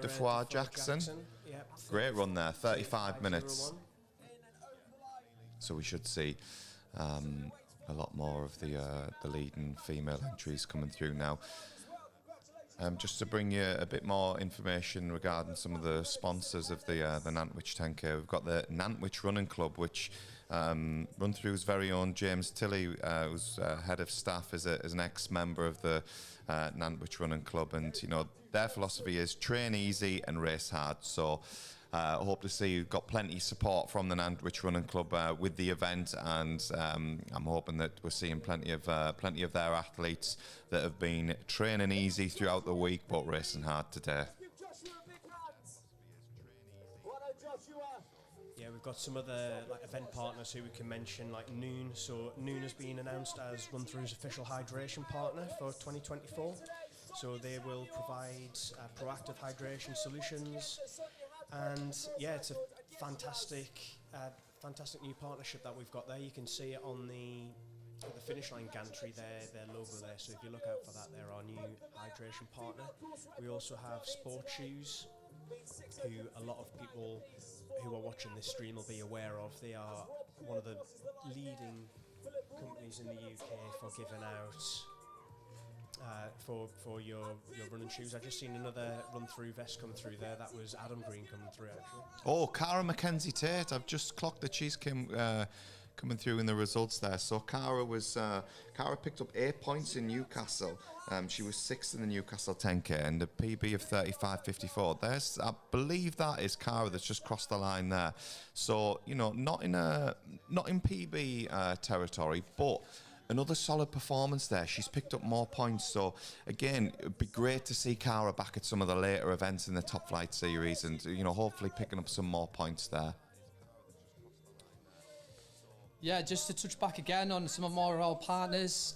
Defoe Jackson? Yep. Great run there, 35 minutes. So we should see a lot more of the leading female entries coming through now. Just to bring you a bit more information regarding some of the sponsors of the Nantwich 10K, we've got the Nantwich Running Club, which RunThrough's very own James Tilley, who's head of staff, is an ex-member of the Nantwich Running Club, and you know their philosophy is train easy and race hard. So I hope to see you've got plenty of support from the Nantwich Running Club with the event, and I'm hoping that we're seeing plenty of their athletes that have been training easy throughout the week but racing hard today. Yeah, we've got some other event partners who we can mention, like Noon. So Noon has been announced as RunThrough's official hydration partner for 2024. So they will provide proactive hydration solutions. And yeah, it's a fantastic new partnership that we've got there. You can see it on the finish line gantry there, their logo there. So if you look out for that, they're our new hydration partner. We also have Sport Shoes, who a lot of people who are watching this stream will be aware of. They are one of the leading companies in the UK for giving out for your running shoes. I've just seen another RunThrough vest come through there. That was Adam Green coming through, actually. Oh, Cara Mackenzie Tate. I've just clocked that she's coming through in the results there. So Cara picked up 8 points in Newcastle. She was 6th in the Newcastle 10K and a PB of 35.54. I believe that is Cara that's just crossed the line there. So, you know, not in PB territory, but another solid performance there. She's picked up more points. So, again, it'd be great to see Cara back at some of the later events in the Top Flight series and, hopefully picking up some more points there. Yeah, just to touch back again on some of our partners.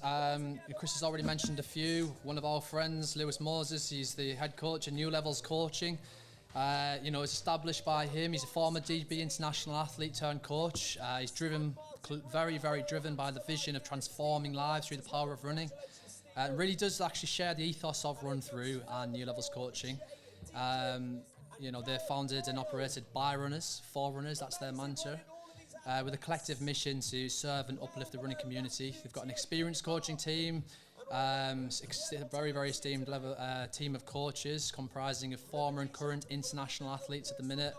Chris has already mentioned a few. One of our friends, Lewis Moses, he's the head coach at New Levels Coaching. It's established by him. He's a former DB international athlete turned coach. He's very, very driven by the vision of transforming lives through the power of running. Really does actually share the ethos of RunThrough and New Levels Coaching. They're founded and operated by runners, for runners, that's their mantra. With a collective mission to serve and uplift the running community. They've got an experienced coaching team, a very, very esteemed team of coaches comprising of former and current international athletes at the minute,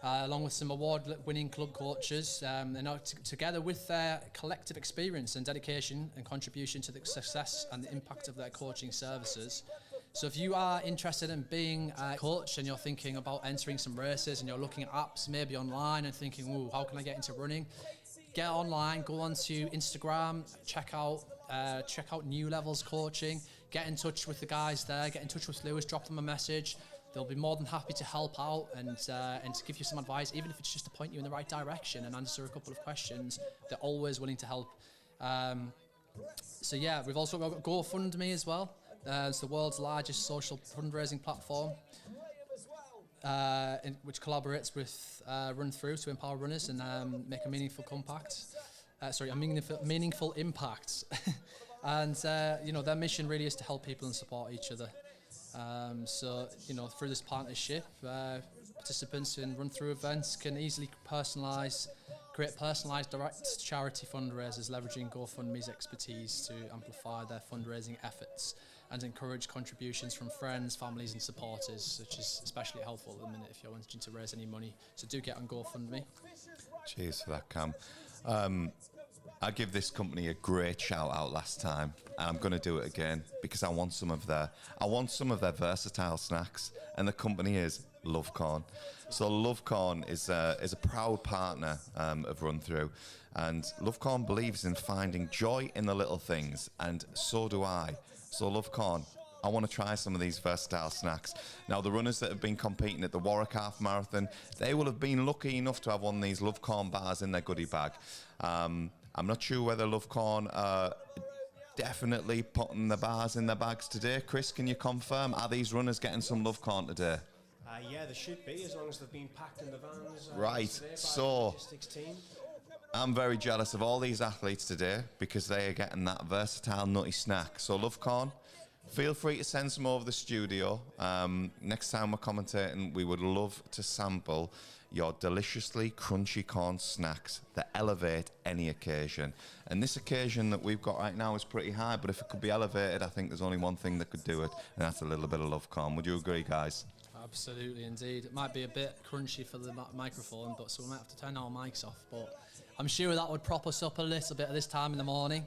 along with some award-winning club coaches. Together with their collective experience and dedication and contribution to the success and the impact of their coaching services. So if you are interested in being a coach and you're thinking about entering some races and you're looking at apps maybe online and thinking, ooh, how can I get into running? Get online, go onto Instagram, check out New Levels Coaching, get in touch with the guys there, get in touch with Lewis, drop them a message. They'll be more than happy to help out and to give you some advice, even if it's just to point you in the right direction and answer a couple of questions. They're always willing to help. We've also got GoFundMe as well. It's the world's largest social fundraising platform, which collaborates with RunThrough to empower runners and make a meaningful impact. And their mission really is to help people and support each other. Through this partnership, participants in RunThrough events can easily create personalised direct charity fundraisers, leveraging GoFundMe's expertise to amplify their fundraising efforts and encourage contributions from friends, families and supporters, which is especially helpful at the minute if you're wanting to raise any money. So do get on GoFundMe. Cheers for that, Cam. I give this company a great shout out last time, and I'm going to do it again because I want some of their versatile snacks, and the company is Lovecorn. So Lovecorn is a proud partner of RunThrough, and Lovecorn believes in finding joy in the little things, and so do I. So Lovecorn, I want to try some of these versatile snacks. Now, the runners that have been competing at the Warwick Half Marathon, they will have been lucky enough to have one of these Lovecorn bars in their goodie bag. I'm not sure whether Lovecorn are definitely putting the bars in their bags today. Chris, can you confirm? Are these runners getting some Lovecorn today? Yeah, they should be, as long as they've been packed in the vans. Right, so the logistics team. I'm very jealous of all these athletes today because they are getting that versatile nutty snack. So Lovecorn, feel free to send some over the studio. Next time we're commentating, we would love to sample your deliciously crunchy corn snacks that elevate any occasion. And this occasion that we've got right now is pretty high, but if it could be elevated, I think there's only one thing that could do it, and that's a little bit of Lovecorn. Would you agree, guys? Absolutely, indeed. It might be a bit crunchy for the microphone, but so we might have to turn our mics off. But I'm sure that would prop us up a little bit at this time in the morning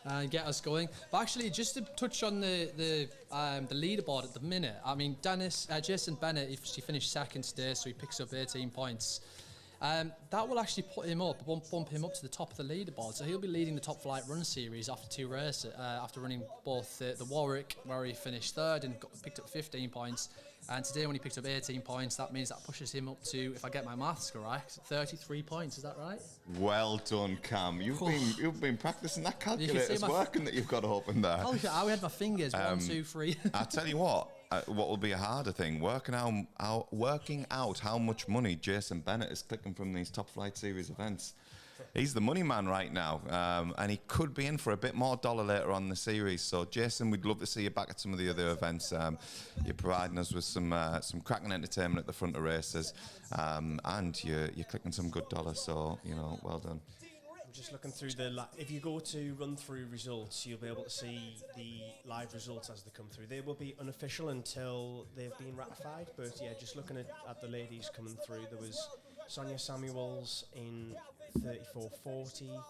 and get us going. But actually, just to touch on the leaderboard at the minute, I mean, Jason Bennett, he finished second today, so he picks up 18 points. That will actually put him up, bump him up to the top of the leaderboard. So he'll be leading the Top Flight Run Series after two races, after running both the Warwick, where he finished third and picked up 15 points. And today, when he picked up 18 points, that means that pushes him up to, if I get my maths correct, 33 points. Is that right? Well done, Cam. You've been practicing that calculator. It's working that you've got to open there. Oh, I had my fingers. 1, 2, 3. I tell you what will be a harder thing, working out how much money Jason Bennett is clicking from these Top Flight Series events. He's the money man right now, and he could be in for a bit more dollar later on in the series. So, Jason, we'd love to see you back at some of the other events. You're providing us with some cracking entertainment at the front of races, and you're clicking some good dollars. So, well done. I'm just looking through if you go to RunThrough results, you'll be able to see the live results as they come through. They will be unofficial until they've been ratified. But yeah, just looking at the ladies coming through, there was Sonia Samuels in 34.40.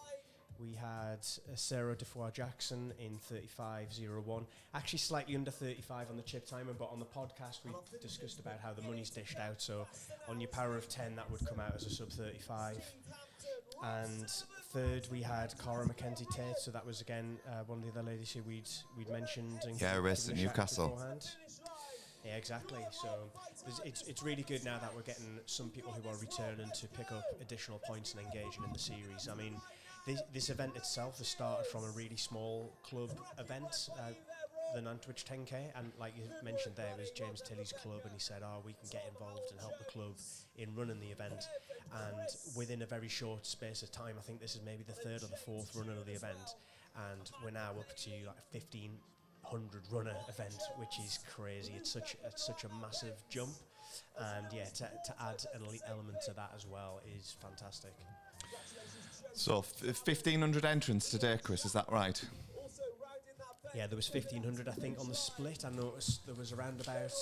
We had Sarah Defoe-Jackson in 35.01. Actually slightly under 35 on the chip timer, but on the podcast we discussed about how the money's dished out, so on your power of 10 that would come out as a sub 35. And third, we had Cara Mackenzie Tate. So that was again one of the other ladies who we'd mentioned. And Yeah, race at Newcastle. Beforehand. Yeah, exactly. So it's really good now that we're getting some people who are returning to pick up additional points and engaging in the series. I mean, this event itself has started from a really small club event, the Nantwich 10K, and like you mentioned there, it was James Tilley's club, and he said, we can get involved and help the club in running the event. And within a very short space of time, I think this is maybe the third or the fourth running of the event, and we're now up to like 1,500 runner event, which is crazy. It's such a massive jump, and yeah, to add an elite element to that as well is fantastic. So 1,500 entrants today, Chris, is that right? Yeah, there was 1,500, I think, on the split. I noticed there was around about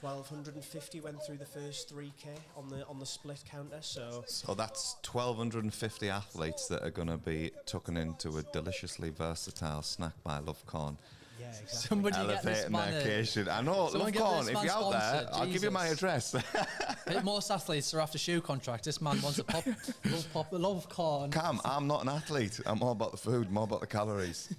1,250 went through the first 3K on the split counter. So that's 1,250 athletes that are going to be tucking into a deliciously versatile snack by Love Corn. yeah, exactly. Somebody get this Elevating man their a- occasion. I know, Someone Love get Corn, this if man you're out there, sponsored, I'll give you my Jesus. address. Most athletes are after shoe contract. This man wants a love corn. Cam, I'm not an athlete. I'm more about the food, more about the calories.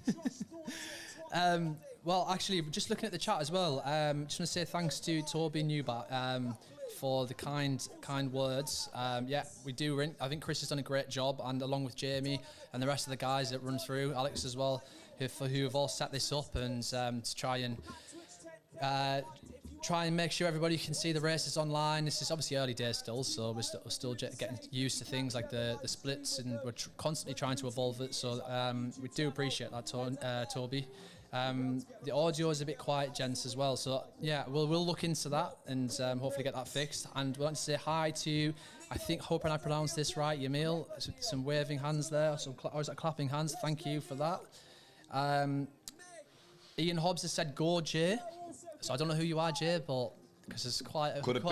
Well, actually, just looking at the chat as well, just want to say thanks to Toby Newbat for the kind words. Yeah, we do. I think Chris has done a great job, and along with Jamie and the rest of the guys that run through, Alex as well, who have all set this up and to try and make sure everybody can see the races online. This is obviously early days still, so we're still getting used to things like the splits, and we're constantly trying to evolve it. So we do appreciate that, Toby. The audio is a bit quiet, gents, as well. So yeah, we'll look into that and hopefully get that fixed. And we want to say hi to, hoping I pronounced this right, Yamil. Some waving hands there, or is that clapping hands? Thank you for that. Ian Hobbs has said go Jay. So I don't know who you are, Jay, but because there's quite a Could it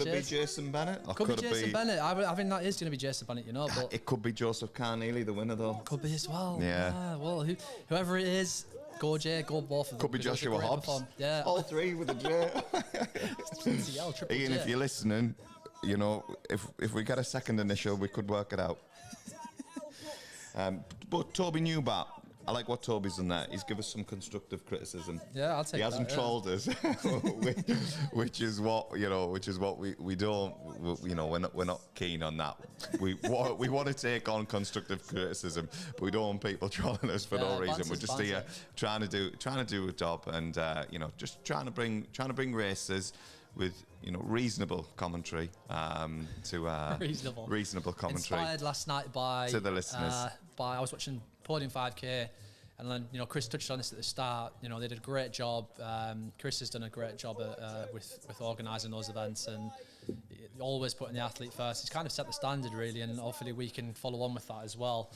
be Jason Bennett? Or Could be Jason Bennett. I think that is going to be Jason Bennett, you know. But it could be Joseph Carnegie, the winner, though. could be as well. Yeah. Well, whoever it is, go Jay, go both of them. Could be because it was a Joshua great Hobbs. perform- Yeah. All three with a J. Triple Ian, J. if you're listening, you know, if we get a second initial, we could work it out. But Toby Newbat, I like what Toby's done there. He's given us some constructive criticism. Yeah, I'll take that. He hasn't trolled us, which is what we don't. We're not keen on that. We want to take on constructive criticism, but we don't want people trolling us for no reason. We're just here trying to do a job, and just trying to bring races with reasonable commentary to reasonable commentary. Inspired last night by to the listeners. I was watching Podium 5K, and then Chris touched on this at the start. They did a great job. Chris has done a great job with organising those events, and always putting the athlete first. He's kind of set the standard really, and hopefully we can follow on with that as well.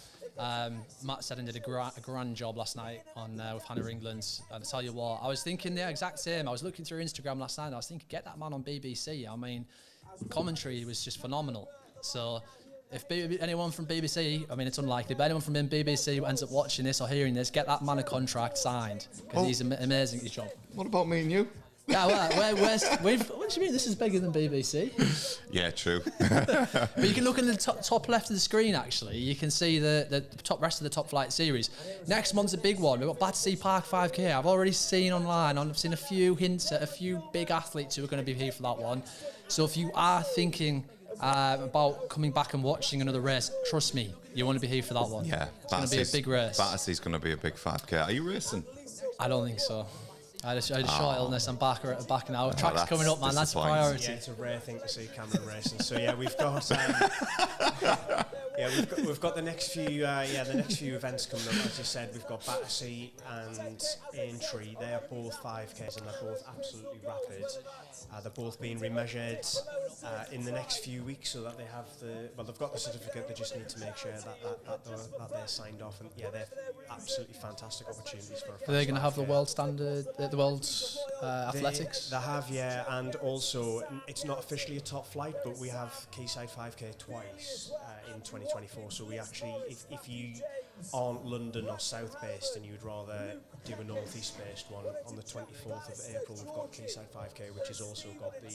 Matt Seddon did a grand job last night on with Hannah England, and I tell you what, I was thinking the exact same. I was looking through Instagram last night, and I was thinking, get that man on BBC. I mean, commentary was just phenomenal. So if anyone from BBC, I mean it's unlikely, but anyone from BBC who ends up watching this or hearing this, get that man a contract signed, because he's amazing at his job. What about me and you? Yeah, well, what do you mean? This is bigger than BBC. Yeah, true. But you can look in the top left of the screen, actually. You can see the rest of the top flight series. Next month's a big one. We've got Battersea Park 5K. I've already seen online, I've seen a few hints at a few big athletes who are going to be here for that one. So if you are thinking about coming back and watching another race, trust me, you want to be here for that one. Yeah, it's going to be a big race. Battersea's going to be a big 5K. Are you racing? I don't think so. I had a short illness. I'm back now. Track's coming up, man. That's a priority. Yeah, it's a rare thing to see Cameron racing. So yeah, we've got we've got the next few events coming up. As you said, we've got Battersea and Aintree. They are both 5Ks and they're both absolutely rapid. They're both being remeasured in the next few weeks, so that they have they've got the certificate. They just need to make sure that they're signed off. And yeah, they're absolutely fantastic opportunities for. Are they going to have the world standard, the world athletics? They have, yeah, and also it's not officially a top flight, but we have Quayside 5K twice in 2024. So we actually, if you aren't London or South based and you'd rather do a North East based one, on the 24th of April we've got Quayside 5K, which has also got the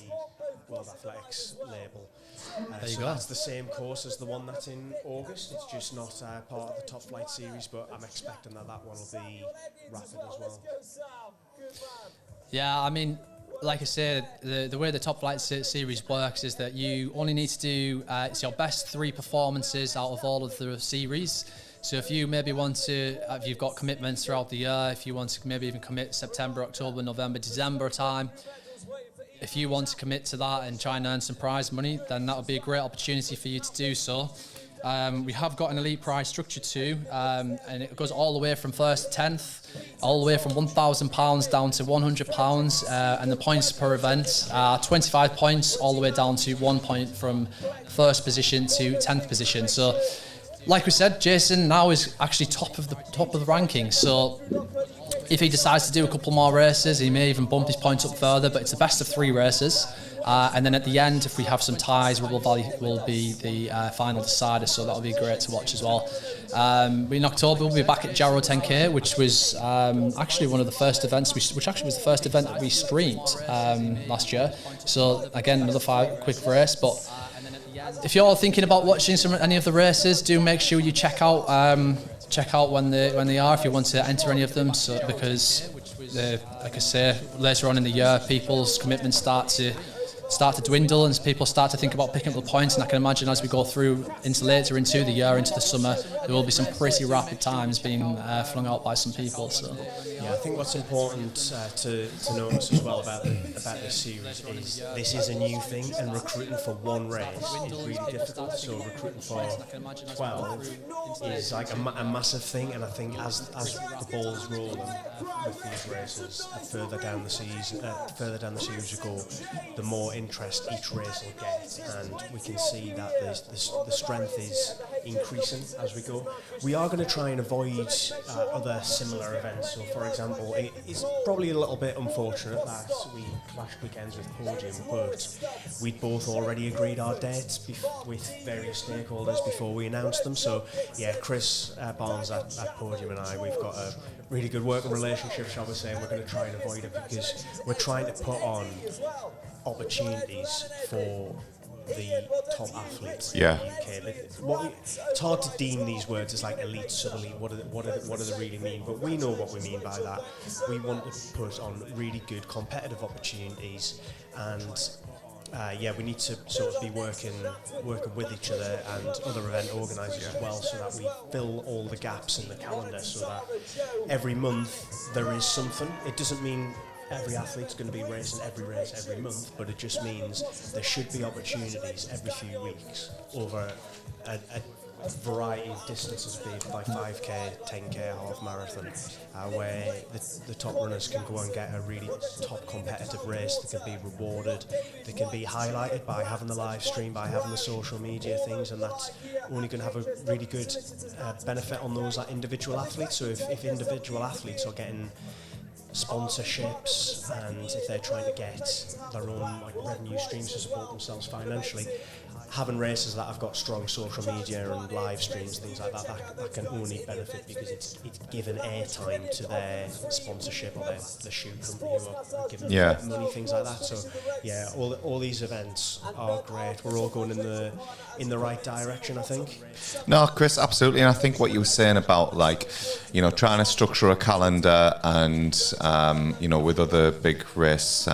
World Athletics label. There you So go. that's the same course as the one that's in August. It's just not part of the Top Flight series, but I'm expecting that one will be rapid as well. Yeah, I mean, like I said, the way the Top Flight series works is that you only need to do it's your best 3 performances out of all of the series. So if you maybe want to, if you've got commitments throughout the year, if you want to maybe even commit September, October, November, December time, if you want to commit to that and try and earn some prize money, then that would be a great opportunity for you to do so. We have got an elite prize structure too, and it goes all the way from 1st to 10th, all the way from £1,000 down to £100, and the points per event are 25 points, all the way down to 1 point from 1st position to 10th position. So, like we said, Jason now is actually top of the ranking. So, if he decides to do a couple more races, he may even bump his points up further. But it's the best of 3 races. And then at the end, if we have some ties, will be the final decider, so that'll be great to watch as well. In October, we'll be back at Jarrow 10K, which was actually one of the first events, which actually was the first event that we streamed last year. So again, another quick race. But if you're thinking about watching any of the races, do make sure you check out when they are, if you want to enter any of them. So because, like I say, later on in the year, people's commitments start to dwindle and people start to think about picking up the points, and I can imagine as we go through later into the year, into the summer, there will be some pretty rapid times being flung out by some people. So yeah, I think what's important to notice as well about this series is this is a new thing, and recruiting for one race is really difficult. So recruiting for 12 is like a massive thing, and I think as the ball's rolling with these races, further down the series you go, the more interest each race will get, and we can see that the strength is increasing as we go. We are going to try and avoid other similar events. So, for example, it's probably a little bit unfortunate that we clashed weekends with Podium, but we'd both already agreed our dates with various stakeholders before we announced them. So, yeah, Chris Barnes at Podium and we've got a really good working relationship, shall we say, and we're going to try and avoid it because we're trying to put on opportunities for the top athletes in the UK. It's hard to deem these words as like elite, sub-elite. What do they really mean? But we know what we mean by that. We want to put on really good competitive opportunities, and we need to sort of be working with each other and other event organisers as well, so that we fill all the gaps in the calendar, so that every month there is something. It doesn't mean every athlete's going to be racing every race every month, but it just means there should be opportunities every few weeks over a variety of distances, be it by 5k, 10k, half marathon, where the top runners can go and get a really top competitive race that can be rewarded, that can be highlighted by having the live stream, by having the social media things, and that's only going to have a really good benefit on those individual athletes. So if individual athletes are getting sponsorships, and if they're trying to get their own revenue streams to support themselves financially, having races that have got strong social media and live streams, things like that can only benefit because it's given airtime to their sponsorship or the shoe company who are giving them money, things like that. So yeah, all these events are great. We're all going in the right direction, I think. No, Chris, absolutely. And I think what you were saying about trying to structure a calendar and with other big race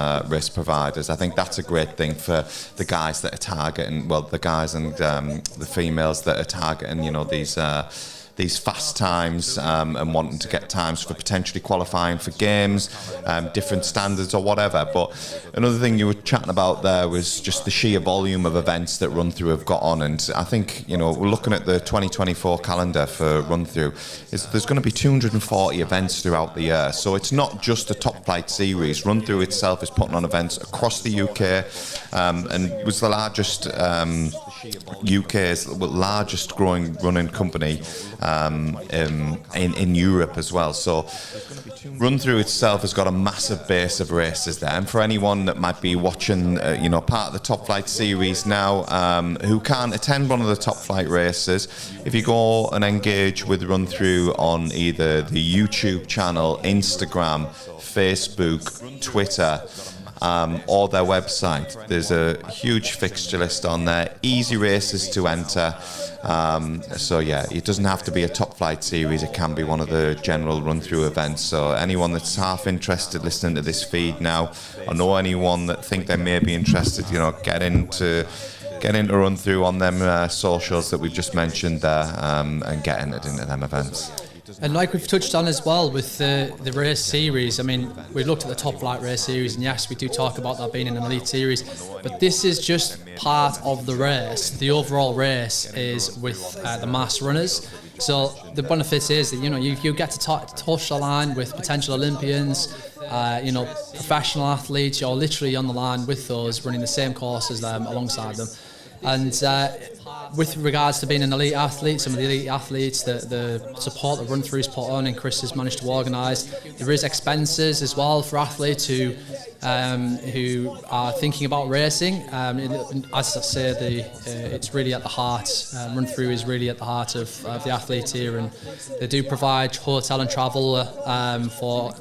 providers, I think that's a great thing for the guys that are targeting, the guys and the females that are targeting, these fast times and wanting to get times for potentially qualifying for games, different standards or whatever. But another thing you were chatting about there was just the sheer volume of events that RunThrough have got on. And I think, we're looking at the 2024 calendar for RunThrough. There's going to be 240 events throughout the year. So it's not just a top flight series. RunThrough itself is putting on events across the UK and was the largest UK's largest growing running company in Europe as well. So RunThrough itself has got a massive base of races there, and for anyone that might be watching part of the top flight series now who can't attend one of the top flight races, if you go and engage with RunThrough on either the YouTube channel, Instagram, Facebook, Twitter, or their website. There's a huge fixture list on there, easy races to enter. So yeah, it doesn't have to be a top flight series, it can be one of the general run through events. So anyone that's half interested listening to this feed now, or know anyone that think they may be interested, you know, get into run through on them socials that we've just mentioned there, and get entered into them events. And like we've touched on as well with the race series, I mean, we looked at the top flight race series, and yes, we do talk about that being an elite series, but this is just part of the race. The overall race is with the mass runners. So the benefit is that, you know, you get to touch the line with potential Olympians, you know, professional athletes. You're literally on the line with those, running the same course as them, alongside them. And with regards to being an elite athlete, some of the elite athletes, the support that RunThrough's put on and Chris has managed to organise, there is expenses as well for athletes who are thinking about racing. As I say, it's really at the heart. RunThrough is really at the heart of the athletes here, and they do provide hotel and travel for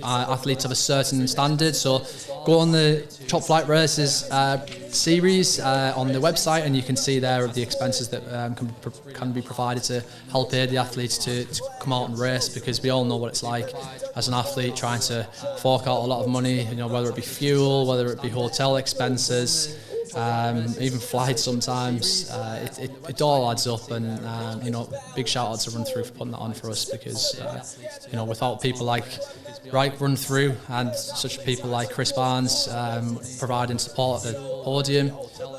athletes of a certain standard. So go on the Top Flight Races series on the website, and you can see there the expenses that can be provided to help aid the athletes to come out and race, because we all know what it's like as an athlete trying to fork out a lot of money, you know, whether it be fuel, whether it be hotel expenses, even flights sometimes. It all adds up, and you know, big shout out to RunThrough for putting that on for us, because you know, without people like RunThrough and such people like Chris Barnes providing support at the podium,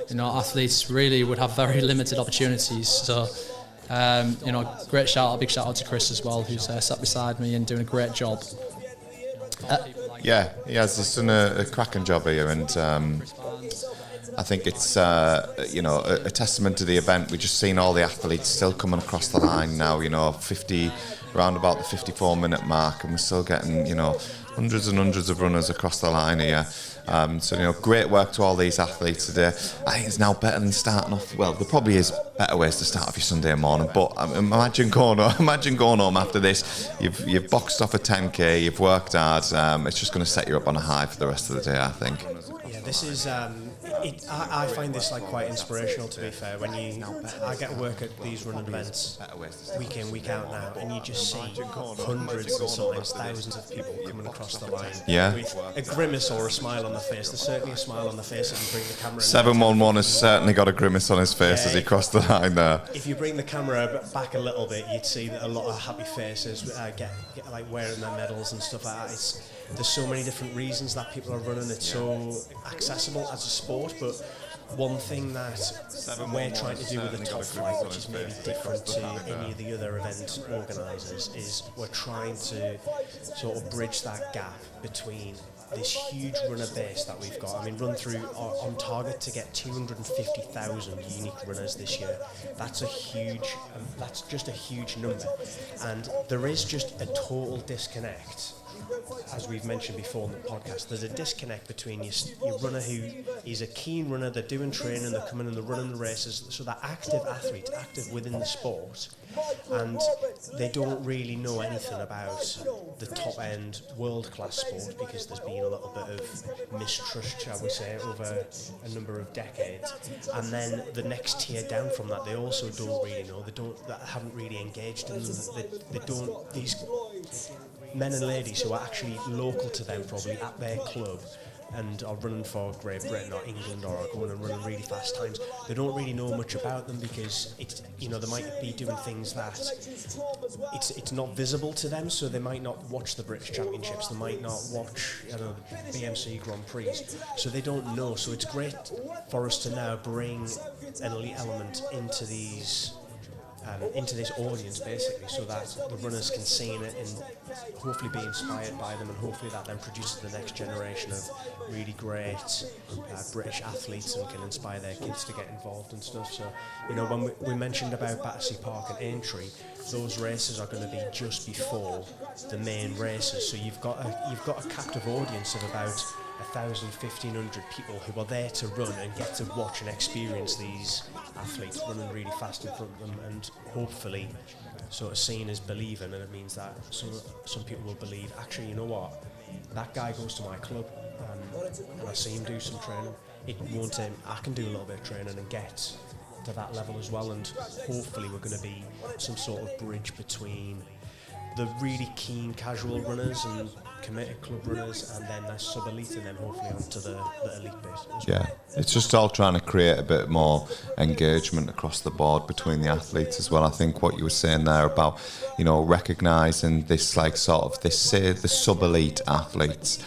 you know, athletes really would have very limited opportunities. So you know, big shout out to Chris as well, who's sat beside me and doing a great job. Yeah, he has. He's done a cracking job here, and I think it's you know, a testament to the event. We've just seen all the athletes still coming across the line now. You know, 50 around about the 54-minute mark, and we're still getting, you know, hundreds and hundreds of runners across the line here. So, you know, great work to all these athletes today. I think it's now better than starting off. Well, there probably is better ways to start off your Sunday morning, but imagine going home after this. You've boxed off a 10k, you've worked hard. It's just going to set you up on a high for the rest of the day, I think. Yeah, this is. I find this like quite inspirational, to be fair. When I get to work at these running events week in, week out now, and you just see hundreds and sometimes thousands of people coming across the line. Yeah. With a grimace or a smile on the face. There's certainly a smile on the face if you bring the camera. 711 has certainly got a grimace on his face as he crossed the line there. If you bring the camera back a little bit, you'd see that a lot of happy faces get like wearing their medals and stuff like that. There's so many different reasons that people are running. It's so accessible as a sport, but one thing that we're trying to do with the Top Flight, which is maybe different to any of the other event organisers, is we're trying to sort of bridge that gap between this huge runner base that we've got. I mean, RunThrough are on target to get 250,000 unique runners this year. That's that's just a huge number. And there is just a total disconnect. As we've mentioned before in the podcast, there's a disconnect between your runner who is a keen runner, they're doing training, they're coming and they're running the races, so they're active athletes, active within the sport, and they don't really know anything about the top end world class sport, because there's been a little bit of mistrust, shall we say, over a number of decades. And then the next tier down from that, they also don't really know, they haven't really engaged in them, they don't, these men and ladies who are actually local to them, probably at their club, and are running for Great Britain or England, or are going and running really fast times, they don't really know much about them, because it's, you know, they might be doing things that it's not visible to them, so they might not watch the British Championships, they might not watch, you know, the BMC Grand Prix, so they don't know. So it's great for us to now bring an elite element into these into this audience, basically, so that the runners can see in it and hopefully be inspired by them, and hopefully that then produces the next generation of really great British athletes and can inspire their kids to get involved and stuff. So, you know, when we mentioned about Battersea Park and Aintree, those races are going to be just before the main races, so you've got a captive audience of about 1,000, 1,500 people who are there to run and get to watch and experience these athletes running really fast in front of them, and hopefully sort of seeing is believing, and it means that some people will believe, actually, you know what, that guy goes to my club and I see him do some training. It won't take, I can do a little bit of training and get to that level as well, and hopefully we're going to be some sort of bridge between the really keen casual runners and committed club runners, and then the sub-elite, and then hopefully onto the elite bit as well. Yeah, it's just all trying to create a bit more engagement across the board between the athletes as well. I think what you were saying there about, you know, recognising this, like, sort of this, say, the sub-elite athletes,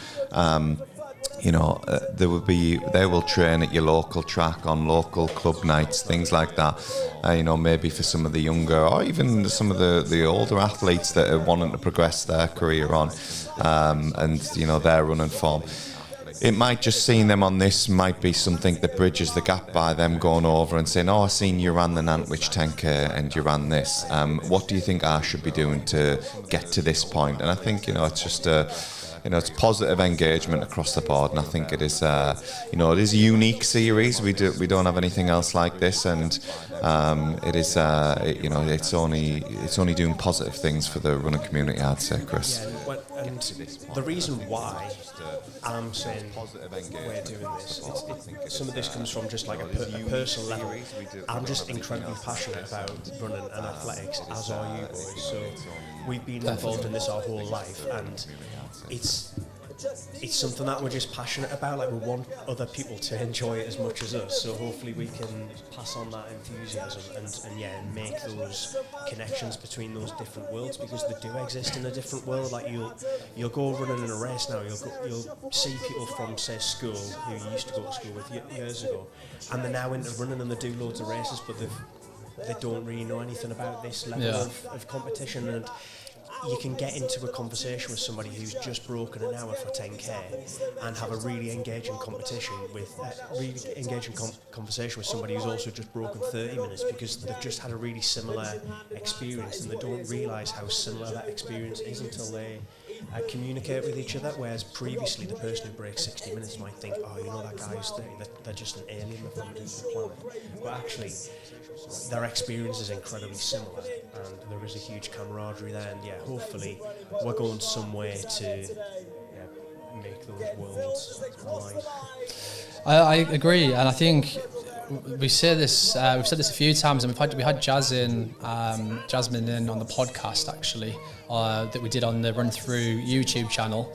you know, they will train at your local track on local club nights, things like that. You know, maybe for some of the younger or even some of the older athletes that are wanting to progress their career on, and, you know, their running form. It might just seeing them on this might be something that bridges the gap by them going over and saying, oh, I've seen you ran the Nantwich 10K and you ran this. What do you think I should be doing to get to this point? And I think, you know, it's just you know, it's positive engagement across the board, and I think it is, you know, it is a unique series. We don't have anything else like this, and it is, you know, it's only doing positive things for the running community, I'd say, Chris. Yeah, and the reason why I'm saying we're doing this, some of this comes from just like a personal level. I'm just incredibly passionate about running and athletics, as are you boys. So we've been involved in this our whole life, and it's something that we're just passionate about. Like, we want other people to enjoy it as much as us, so hopefully we can pass on that enthusiasm and make those connections between those different worlds, because they do exist in a different world. Like, you'll go running in a race now, you'll see people from, say, school who you used to go to school with years ago, and they're now into running and they do loads of races, but they don't really know anything about this level of competition. And you can get into a conversation with somebody who's just broken an hour for 10K and have a really engaging conversation with somebody who's also just broken 30 minutes, because they've just had a really similar experience, and they don't realise how similar that experience is until they communicate with each other. Whereas previously, the person who breaks 60 minutes might think, oh, you know, that guy who's 30, they're just an alien from a different planet. But actually, their experience is incredibly similar, and there is a huge camaraderie there. And yeah, hopefully we're going some way to make those worlds align. I agree, and I think we say this. We've said this a few times, and we had Jasmine in on the podcast actually that we did on the RunThrough YouTube channel,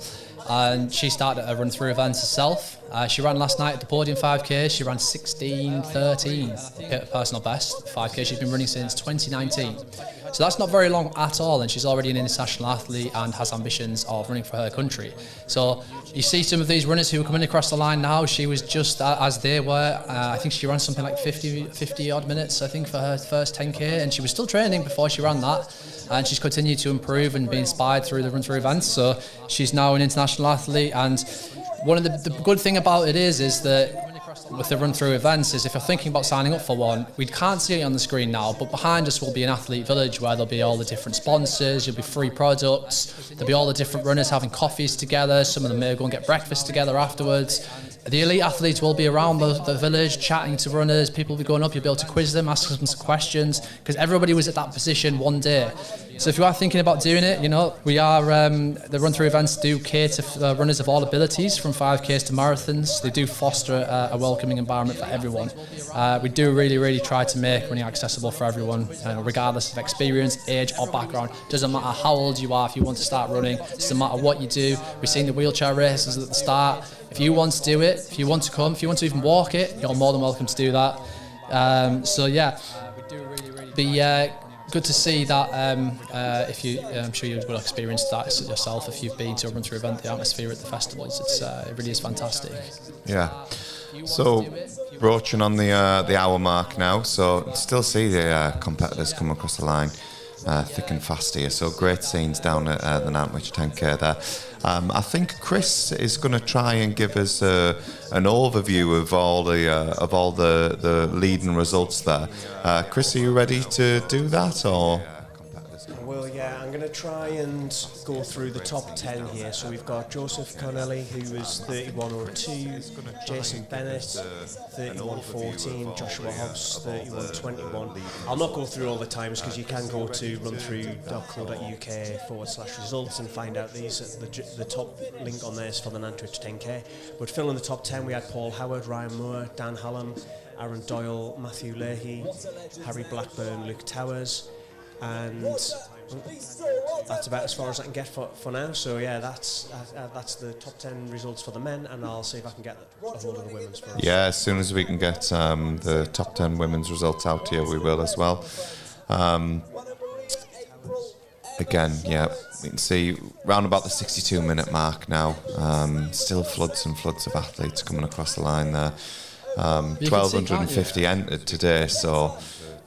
and she started a RunThrough event herself. She ran last night at the podium 5K. She ran 16:13, hit her personal best 5K. She's been running since 2019. So that's not very long at all, and she's already an international athlete and has ambitions of running for her country. So you see some of these runners who are coming across the line now. She was just as they were. I think she ran something like 50 odd minutes, I think, for her first 10K, and she was still training before she ran that. And she's continued to improve and be inspired through the RunThrough events. So she's now an international athlete, and one of the good thing about it is that with the RunThrough events is if you're thinking about signing up for one, we can't see it on the screen now, but behind us will be an athlete village where there'll be all the different sponsors, there'll be free products, there'll be all the different runners having coffees together, some of them may go and get breakfast together afterwards. The elite athletes will be around the village chatting to runners, people will be going up, you'll be able to quiz them, ask them some questions, because everybody was at that position one day. So if you are thinking about doing it, you know, we are, the RunThrough events do cater for runners of all abilities, from 5Ks to marathons. They do foster a welcoming environment for everyone. We do really try to make running accessible for everyone, regardless of experience, age or background. Doesn't matter how old you are if you want to start running, doesn't matter what you do. We've seen the wheelchair races at the start. If you want to do it, if you want to come, if you want to even walk it, you're more than welcome to do that. So yeah, be good to see that. If you, I'm sure you will have experienced that yourself if you've been to a RunThrough event. The atmosphere at the festivals, it really is fantastic. Yeah. So broaching on the hour mark now, so still see the competitors come across the line thick and fast here. So great scenes down at the Nantwich 10K there. I think Chris is going to try and give us an overview of all the leading results there. Chris, are you ready to do that, or? Well, yeah. Yeah, I'm going to try and go through the top 10 here. So we've got Joseph Connelly, who was 31.02, Jason Bennett, 31.14, Joshua Hobbs, 31.21. I'll not go through all the times because you can go to runthrough.co.uk/results and find out these. The top link on there is for the Nantwich 10K. But filling the top 10, we had Paul Howard, Ryan Moore, Dan Hallam, Aaron Doyle, Matthew Leahy, Harry Blackburn, Luke Towers, and that's about as far as I can get for now. So yeah, that's the top 10 results for the men, and I'll see if I can get a hold of the women's first. Yeah, as soon as we can get the top 10 women's results out to you, we will as well. Again, yeah, we can see round about the 62-minute mark now. Still floods and floods of athletes coming across the line there. 1,250 entered today, so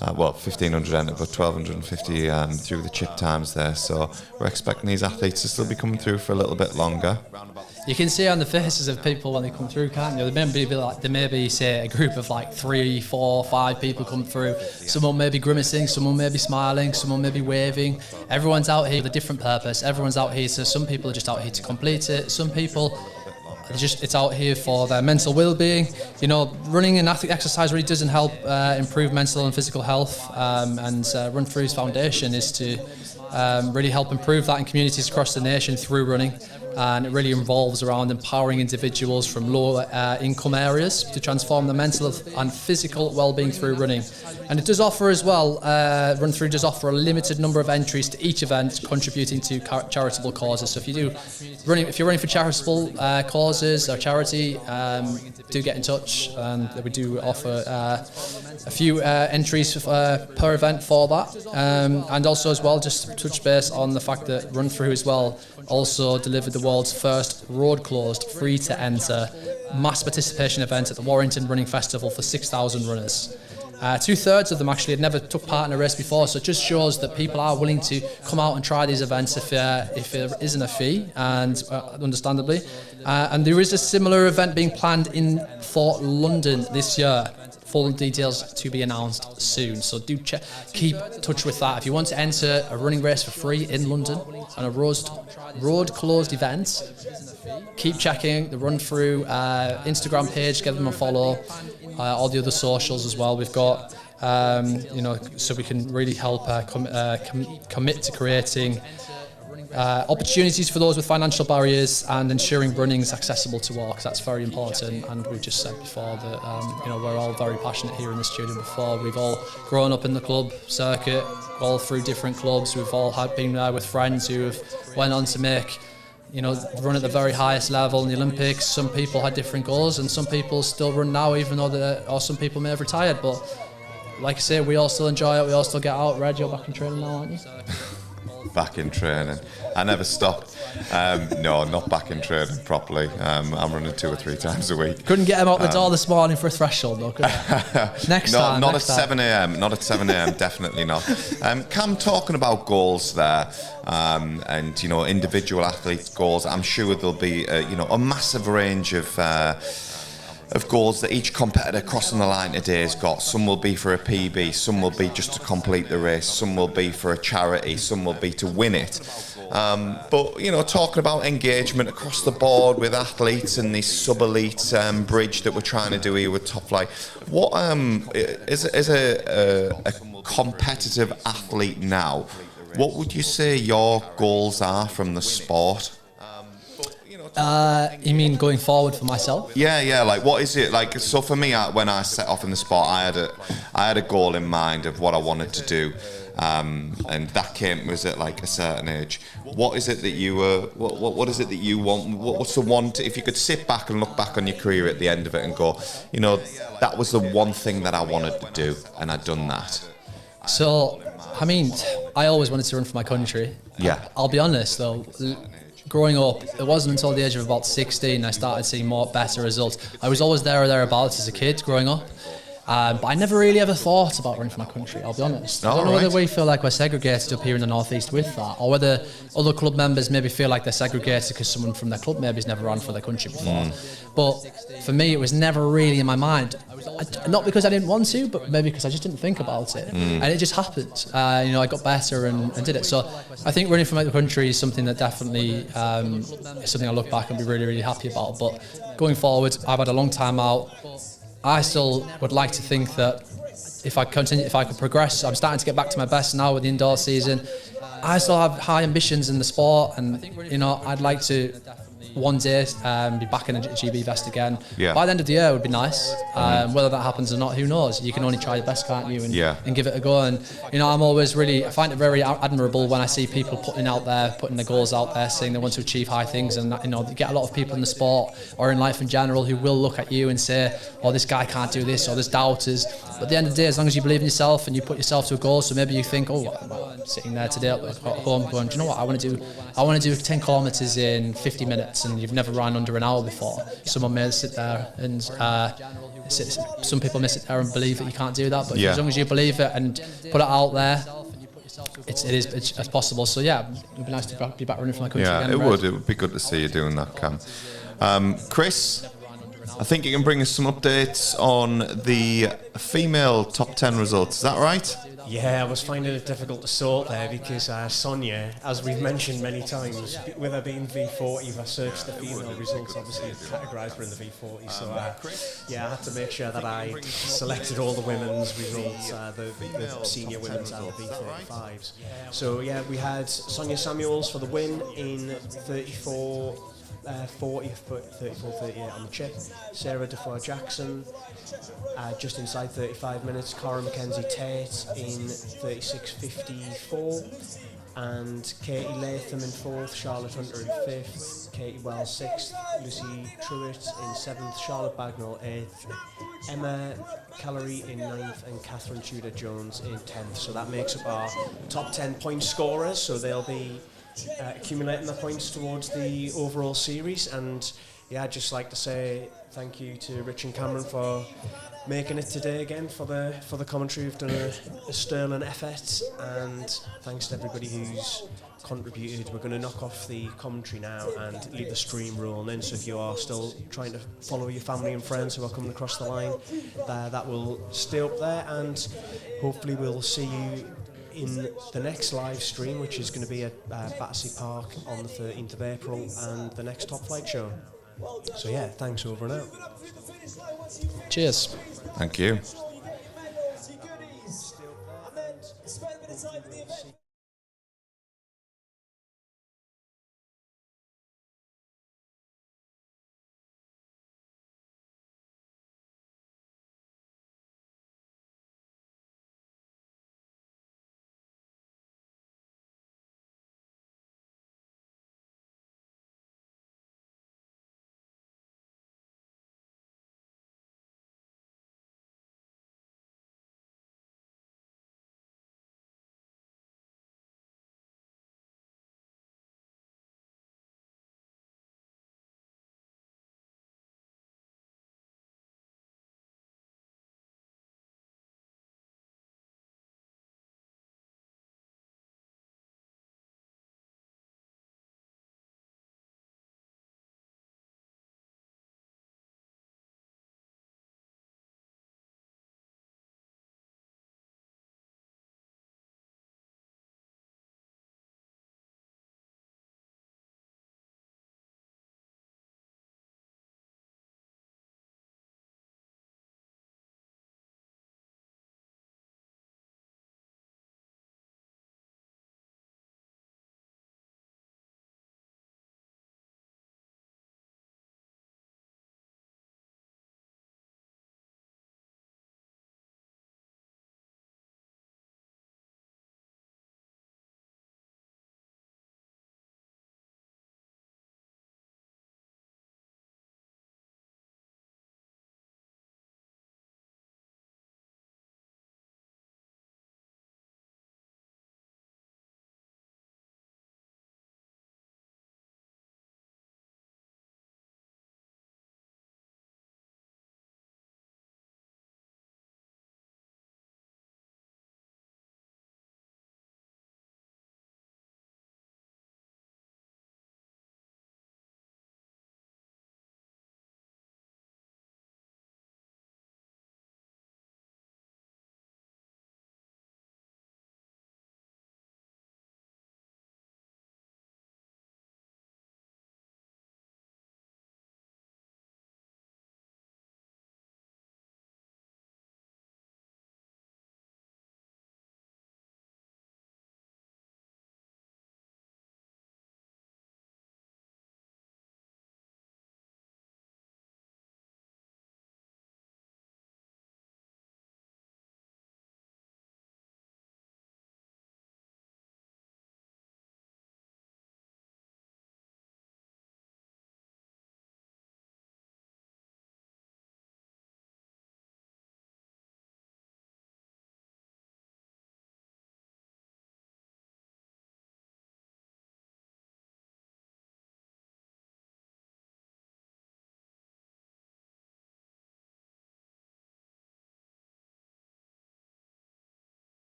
1,500 entered, but 1,250 through the chip times there. So we're expecting these athletes to still be coming through for a little bit longer. You can see on the faces of people when they come through, can't you? There may be say a group of like 3, 4, 5 people come through. Someone may be grimacing, someone may be smiling, someone may be waving. Everyone's out here with a different purpose. Everyone's out here, so some people are just out here to complete it. Some people it's out here for their mental well-being. You know, running and exercise really doesn't help improve mental and physical health, and RunThrough's foundation is to really help improve that in communities across the nation through running. And it really involves around empowering individuals from low income areas to transform their mental and physical well-being through running. And it does offer as well, RunThrough does offer a limited number of entries to each event contributing to charitable causes. So if you're running for charitable causes or charity, do get in touch, and we do offer a few entries per event for that. And also as well, just to touch base on the fact that RunThrough as well also delivered the world's first road-closed, free-to-enter mass participation event at the Warrington Running Festival for 6,000 runners. 2/3 of them actually had never took part in a race before, so it just shows that people are willing to come out and try these events if there isn't a fee, and understandably. And there is a similar event being planned for London this year. Full details to be announced soon, so do keep in touch with that. If you want to enter a running race for free in London on a road closed event, keep checking the RunThrough Instagram page, give them a follow, all the other socials as well. We've got, so we can really help commit to creating opportunities for those with financial barriers and ensuring running is accessible to all, because that's very important. And we just said before that we're all very passionate here in the studio. Before we've all grown up in the club circuit, all through different clubs. We've all been there with friends who have went on to make run at the very highest level in the Olympics. Some people had different goals, and some people still run now, even though or some people may have retired. But like I say, we all still enjoy it. We all still get out. Red, you're back in training now, aren't you? Back in training. I never stopped. No, not back in training properly. I'm running 2 or 3 times a week. Couldn't get him out the door this morning for a threshold, though, could I? Next time. Not at 7 a.m. Not at 7 a.m. Definitely not. Cam, talking about goals there, and individual athlete goals. I'm sure there'll be a massive range of goals that each competitor crossing the line today has got. Some will be for a PB, some will be just to complete the race, some will be for a charity, some will be to win it. But talking about engagement across the board with athletes and this sub-elite bridge that we're trying to do here with Top Flight, what is a competitive athlete now, what would you say your goals are from the sport? You mean going forward for myself? Yeah. Like, what is it like? So for me, when I set off in the sport, I had a goal in mind of what I wanted to do, and that was at like a certain age. What is it that you what is it that you want? What's the one? If you could sit back and look back on your career at the end of it and go, that was the one thing that I wanted to do, and I'd done that. So, I mean, I always wanted to run for my country. Yeah. I'll be honest though. Growing up, it wasn't until the age of about 16 I started seeing better results. I was always there or thereabouts as a kid growing up, But I never really ever thought about running for my country, I'll be honest. I don't know whether we feel like we're segregated up here in the Northeast with that, or whether other club members maybe feel like they're segregated because someone from their club maybe has never run for their country before. But for me, it was never really in my mind. Not because I didn't want to, but maybe because I just didn't think about it. And it just happened. You know, I got better and did it. So I think running for my country is something that definitely is something I look back and be really, really happy about. But going forward, I've had a long time out. I still would like to think that if I could progress, I'm starting to get back to my best now with the indoor season. I still have high ambitions in the sport, and you know, I'd like to one day be back in a GB vest again. By the end of the year, it would be nice. Whether that happens or not, who knows? You can only try your best, can't you? And give it a go. And you know, I find it very admirable when I see people putting their goals out there, saying they want to achieve high things. And you know, you get a lot of people in the sport or in life in general who will look at you and say, "Oh, this guy can't do this," or "There's doubters." But at the end of the day, as long as you believe in yourself and you put yourself to a goal, so maybe you think, "Oh, I'm sitting there today at home going, do you know what? I want to do 10 kilometers in 50 minutes." And you've never run under an hour before. Someone may sit there and some people may sit there and believe that you can't do that, but as long as you believe it and put it out there, it's possible. So yeah, it'd be nice to be back running for my country again. It would be good to see you doing that, Cam. Chris, I think you can bring us some updates on the female top 10 results. Is that right? Yeah, I was finding it difficult to sort there because Sonia, as we've mentioned many times, with her being V40, if I searched the female results, obviously categorised her in the V40. So yeah, I had to make sure that I selected all the women's results, the senior women's and the V35s. So yeah, we had Sonia Samuels for the win in 34. 34-38 on the chip. Sarah Defoe Jackson just inside 35 minutes. Cara Mackenzie Tate in 36.54, and Katie Latham in 4th, Charlotte Hunter in 5th, Katie Wells 6th, Lucy Truitt in 7th, Charlotte Bagnall 8th, Emma Callery in 9th, and Catherine Tudor Jones in 10th. So that makes up our top 10 point scorers, so they'll be accumulating the points towards the overall series. And yeah, I'd just like to say thank you to Rich and Cameron for making it today again for the commentary. We've done a sterling effort, and thanks to everybody who's contributed. We're going to knock off the commentary now and leave the stream rolling in, so if you are still trying to follow your family and friends who are coming across the line, that will stay up there, and hopefully we'll see you in the next live stream, which is going to be at Battersea Park on the 13th of April, and the next Top Flight show. So yeah, thanks, over and out. Cheers. Thank you.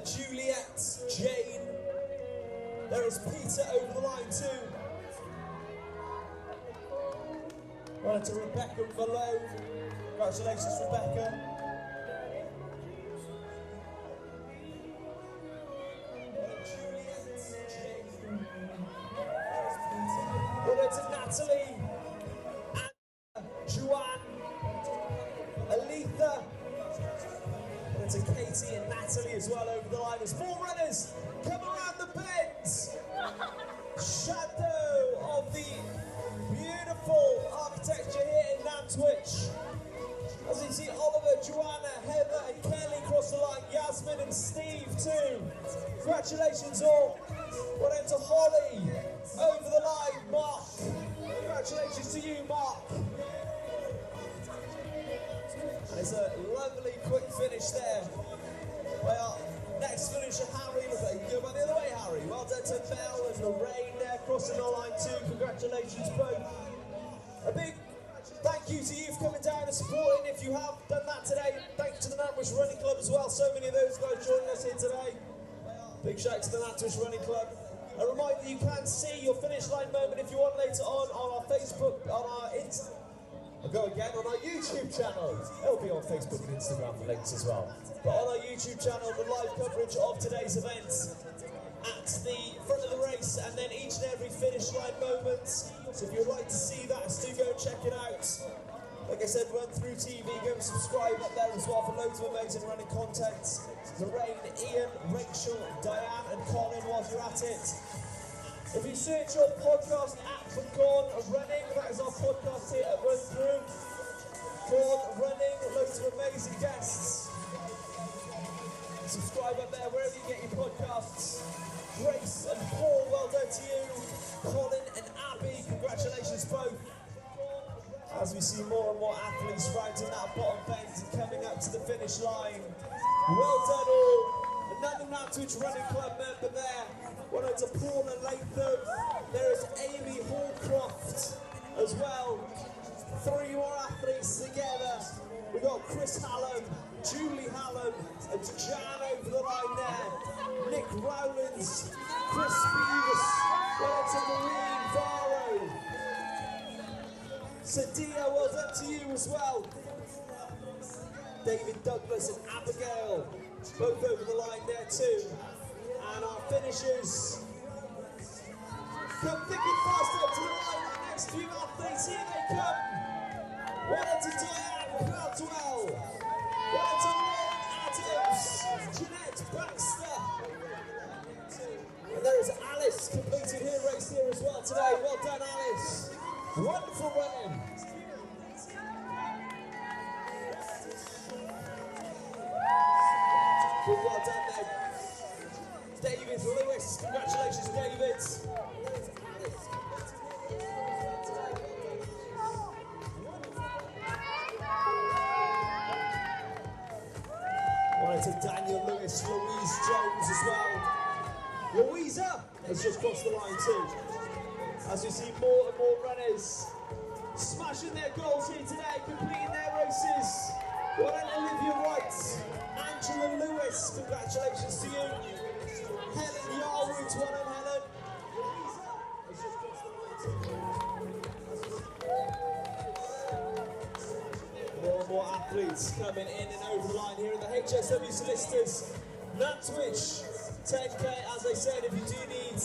Juliet, Jane. There is Peter over the line too. Well, to Rebecca Malone. Congratulations, Rebecca. Well, to Natalie, Anna, Joanne, Aletha, and to Katie and Natalie as well over the line. There's more runners come around the bends. Shadow of the beautiful architecture here in Nantwich. As you see, Oliver, Joanna, Heather and Kelly cross the line. Yasmin and Steve too. Congratulations all. Well then to Holly, over the line, Mark. Congratulations to you, Mark. And it's a lovely quick finish there. Well, next finisher, Harry. Look at you, go by the other way, Harry. Well done to Mel and Lorraine there, crossing the line too. Congratulations both. A big thank you to you for coming down and supporting. If you have done that today, thank you to the Nantwich Running Club as well. So many of those guys joining us here today. Big shout out to the Nantwich Running Club. A reminder, you can see your finish line moment if you want later on our Facebook, on our I'll go again, on our YouTube channel. It'll be on Facebook and Instagram for links as well. But on our YouTube channel, the live coverage of today's event at the front of the race, and then each and every finish line moment. So if you'd like to see that, do go and check it out. Like I said, RunThrough TV, go and subscribe up there as well for loads of amazing running content. Lorraine, Ian, Rachel, Diane and Colin whilst you're at it. If you search your podcast app for Gone Running, that is our podcast here at RunThrough. Gone Running, loads of amazing guests. Subscribe up there wherever you get your podcasts. Grace and Paul, well done to you. Colin and Abby, congratulations both. As we see more and more athletes rounding that bottom bend and coming up to the finish line. Well done all. Another Nantwich Running Club member there. Well done to Paul and Latham. There is Amy Hallcroft as well. 3 more athletes together. We've got Chris Hallam, Julie Hallam, and Jan over the line there. Nick Rowlands, Chris Beavis, well done to Maureen Varro. Sadia, well done to you as well. David Douglas and Abigail, both over the line there too. And our finishers come thick and fast up to the line. Our next few athletes, here they come. Well done to Diane Caldwell. Well done to Ron Adams, Jeanette Baxter. And there is Alice completing her race here as well today. Well done, Alice. Wonderful running. Well done there. David Lewis, congratulations David. Right to Daniel Lewis, Louise Jones as well. Louisa has just crossed the line too. As we see more and more runners smashing their goals here today, completing their races. Well done Olivia Wright, Angela Lewis, congratulations to you. Helen Yarwood, well done Helen. More and more athletes coming in and over the line here in the HSW Solicitors. Nantwich 10K, as I said, if you do need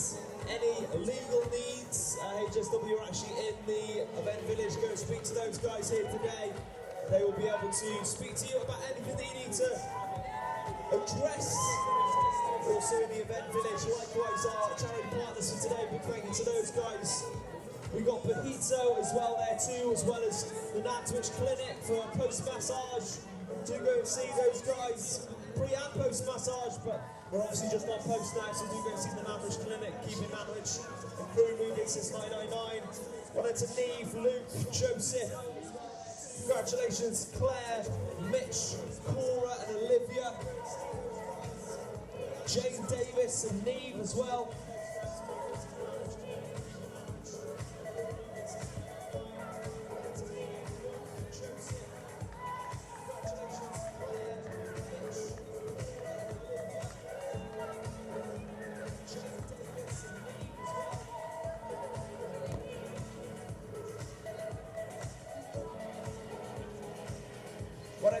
any legal needs, HSW are actually in the event village. Go speak to those guys here today. They will be able to speak to you about anything that you need to address. Also in the event village, likewise our charity partners for today, big thank you to those guys. We've got Pajito as well there too, as well as the Nantwich Clinic for post-massage. Do go and see those guys, pre and post-massage, but we're obviously just on post now, so do go and see the Nantwich Clinic, keeping Nantwich and crew moving since 1999. Well then to Neve, Luke, Joseph. Congratulations Claire, Mitch, Cora and Olivia. Jane Davis and Neve as well.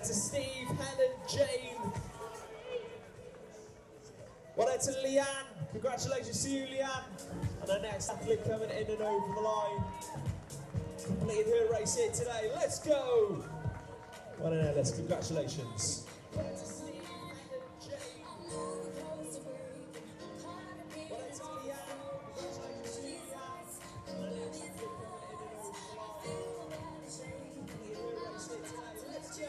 out to Steve, Helen, Jane. Well out to Leanne. Congratulations to you, Leanne. And our next athlete coming in and over the line. Completed her race here today. Let's go. Well, let's congratulations. Well out to Steve, Helen, Jane. Well out to Leanne. Congratulations to you, Leanne. And our next athlete coming in and over the line. Completed her race here today. Let's go.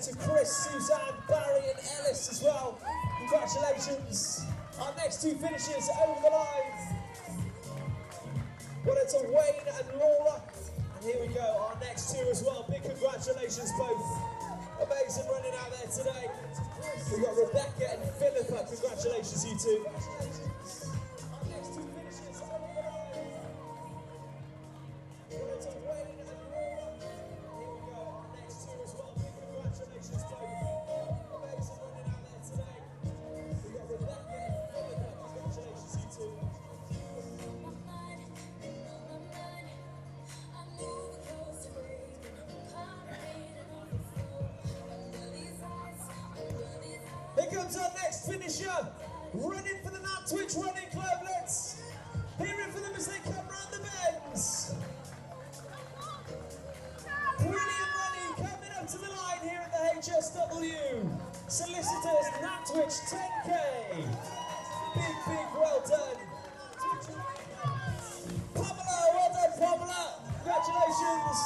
To Chris, Suzanne, Barry and Ellis as well. Congratulations. Our next two finishers over the line. Well, it's a Wayne and Laura. And here we go, our next two as well. Big congratulations both. Amazing running out there today. We've got Rebecca and Philippa. Congratulations you two. Our next two finishers over the line. Well, it's a Wayne and Laura. Here we go, our next two as well. Congratulations both. Amazing running out there today. We've got Rebecca and Philippa. Congratulations you two. Here comes our next finisher. Running for the Nantwich Running Club. Let's hear it for them as they come round the bends. Brilliant running coming up to the line here at the HSW. Solicitors, Nantwich 10K. Big, well done. Pamela, well done, Pamela. Congratulations.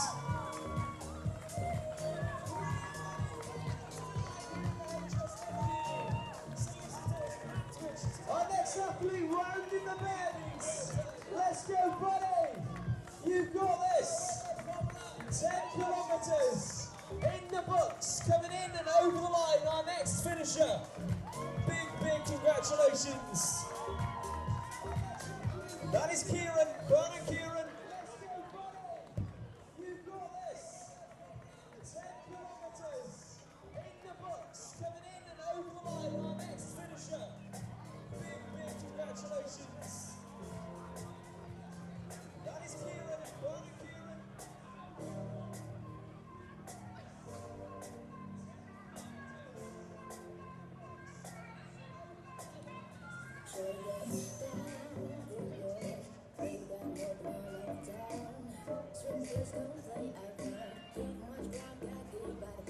Our next athlete rounding the bends. Let's go, buddy. You've got this. 10 kilometres in the books, coming in and over the line. Our next finisher. Big congratulations. That is Kieran. Well done, Kieran. Let's go, buddy. You've got this. 10 kilometres in the books, coming in and over the line. Our next finisher. Big congratulations. That is Kieran. Well done, Kieran.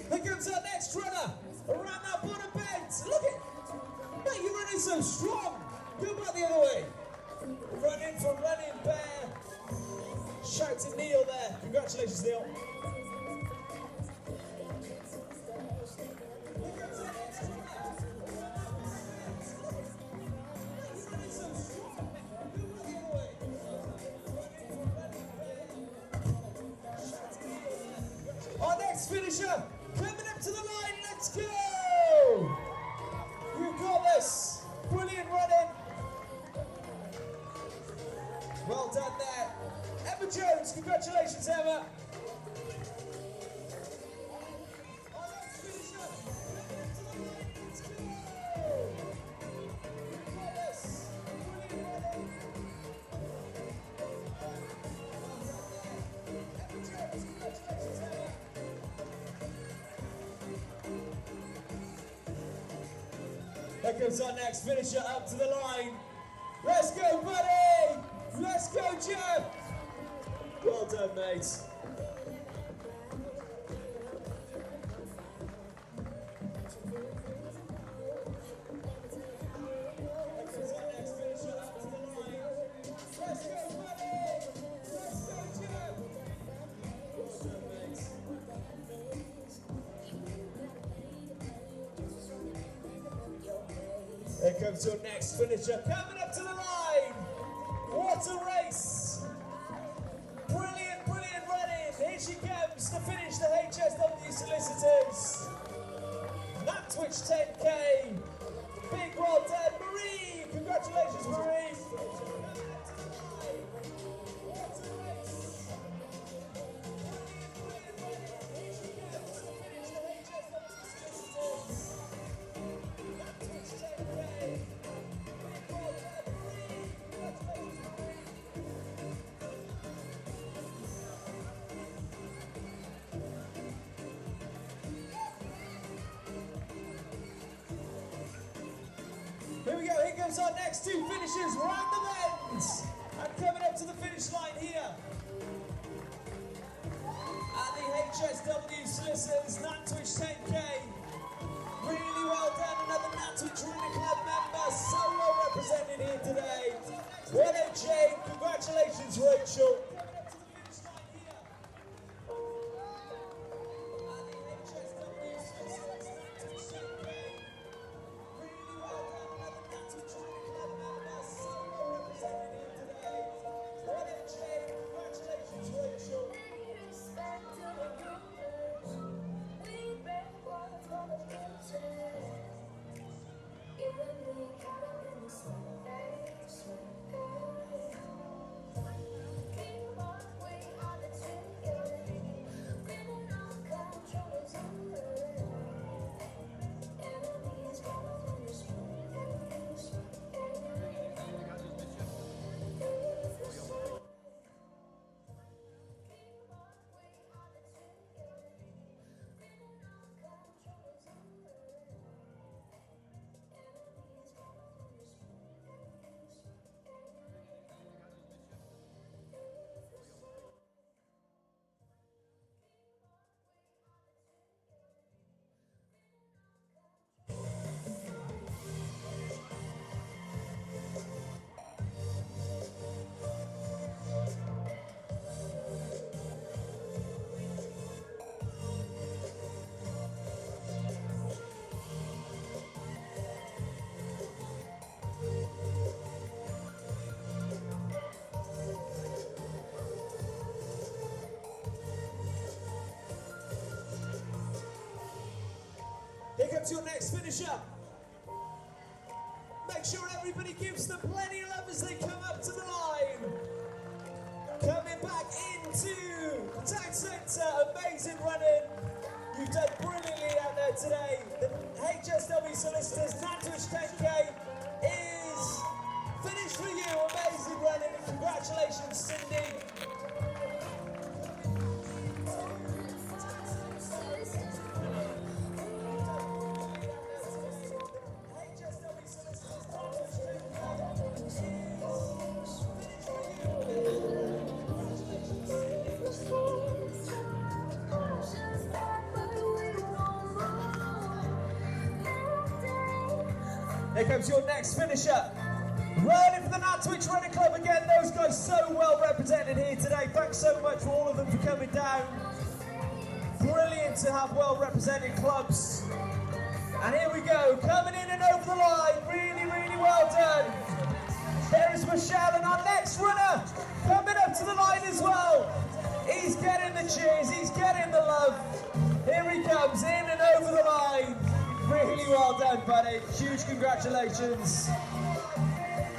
Here comes our next runner around that bottom bend. Look at, mate, you're running so strong. Go back the other way. Running for Running Bear. Shouting Neil there. Congratulations, Neil. Here comes our next runner. You're running so strong. Go back the other way. Our next finisher coming up to the line. Let's go! You've got this. Brilliant running. Well done there. Emma Jones, congratulations, Emma. Our next finisher coming up to the line. Let's go! You've got this. Brilliant running. Emma Jones, congratulations, Emma. Here comes our next finisher up to the line. Let's go, buddy! Let's go, Jeff! Well done, mate. Here comes our next finisher up to the line. Let's go, buddy! Let's go, Jeff! Well done, mate. Here comes your next finisher, coming up to the line. What a race! Brilliant, brilliant running. Here she comes to finish the HSW Solicitors. Nantwich 10K. Big well done, Marie. Congratulations, Marie. Here we go, here comes our next two finishers, round the bends. And coming up to the finish line here. At the HSW Solicitors Nantwich 10K. Really well done, another Nantwich Running Club member, so well represented here today. Well done, Jane, congratulations, Rachel. Here comes your next finisher. Make sure everybody gives them plenty of love as they come up to the line. Coming back into the town centre, amazing running. You've done brilliantly out there today. The HSW Solicitors Nantwich 10K is finished for you. Amazing running and congratulations, Cindy. Here comes your next finisher. Running for the Nantwich Running Club again. Those guys so well represented here today. Thanks so much for all of them for coming down. Brilliant to have well represented clubs. And here we go, coming in and over the line. Really, really well done. There is Michelle, and our next runner coming up to the line as well. He's getting the cheers, he's getting the love. Here he comes, in and over the line. Really well done, buddy. Huge congratulations.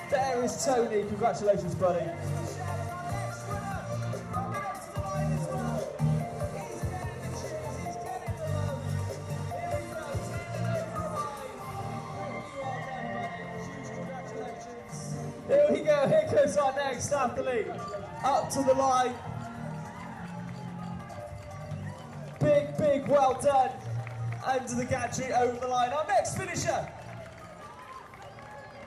There is Tony. Congratulations, buddy. Here we go. Here goes our next athlete. Up to the line. Big, big well done. Under the gantry, over the line. Our next finisher.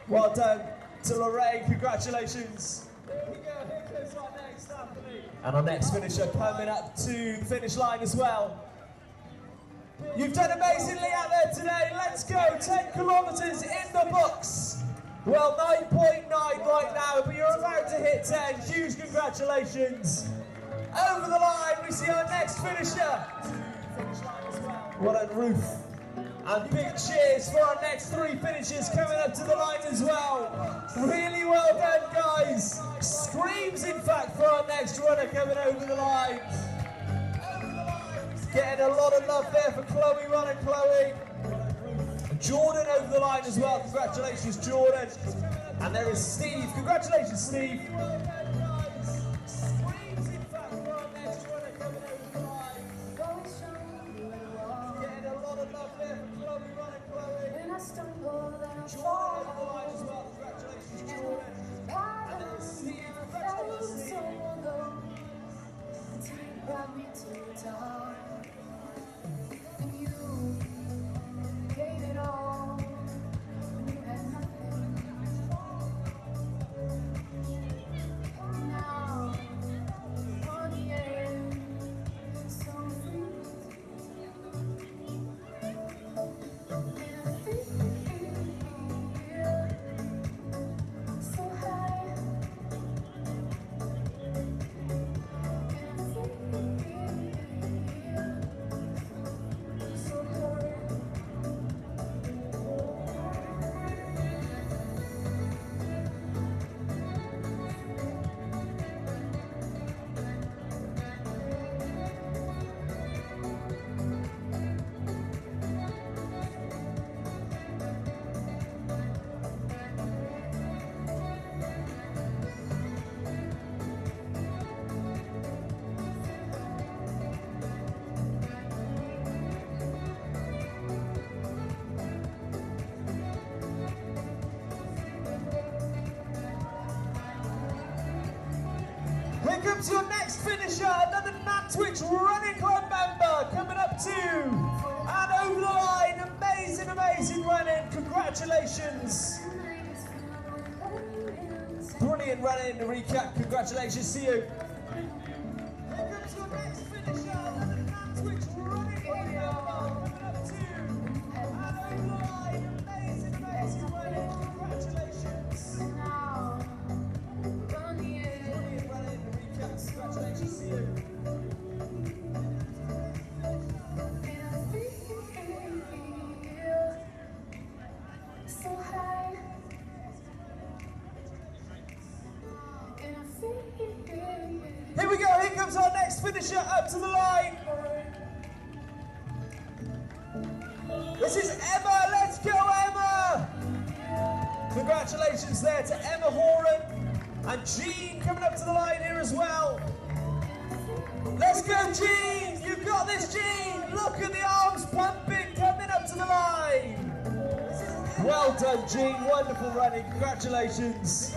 Well done to Lorraine, congratulations. Here we go, here goes our next athlete. And our next finisher coming up to the finish line as well. You've done amazingly out there today. Let's go, 10 kilometres in the books. Well, 9.9 right now, but you're about to hit 10. Huge congratulations. Over the line, we see our next finisher. Finish line as well. Well done, Ruth. And big cheers for our next 3 finishers coming up to the line as well. Really well done, guys. Screams, in fact, for our next runner coming over the line. Getting a lot of love there for Chloe, Ron and Chloe. Jordan over the line as well. Congratulations, Jordan. And there is Steve. Congratulations, Steve. Here comes your next finisher, another Nantwich Running Club member coming up to and over the line. Amazing, amazing running. Congratulations. Brilliant running. To recap, congratulations to you. Here comes your next finisher, another Nantwich Running Club member coming up to and over the line. Amazing, amazing running. Congratulations. Congratulations to you. Here we go, here comes our next finisher up to the line. This is Emma, let's go Emma! Congratulations there to Emma Horan. And Jean coming up to the line here as well. Let's go, Jean! You've got this, Jean! Look at the arms pumping, coming up to the line. Well done, Jean. Wonderful running. Congratulations.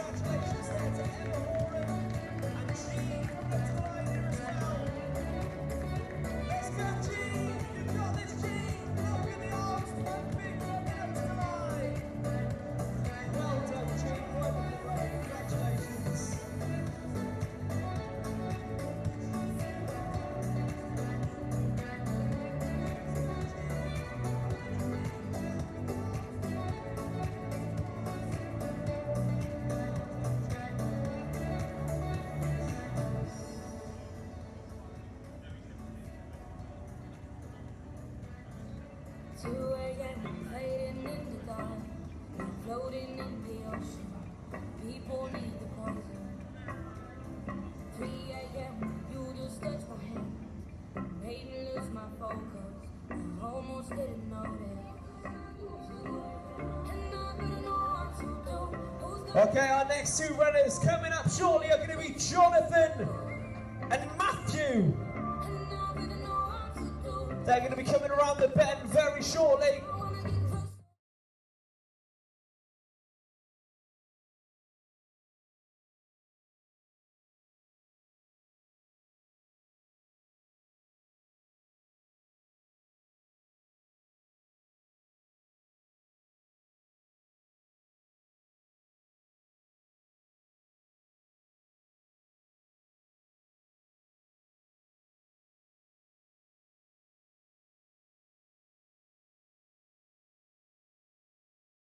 Floating in the ocean, people need the poison. 3 a.m., you just touched my hand, made me lose my focus. I almost didn't notice. And I didn't know what to do. Okay, our next 2 runners coming up shortly are going to be Jonathan and Matthew. They're going to be coming around the bend very shortly.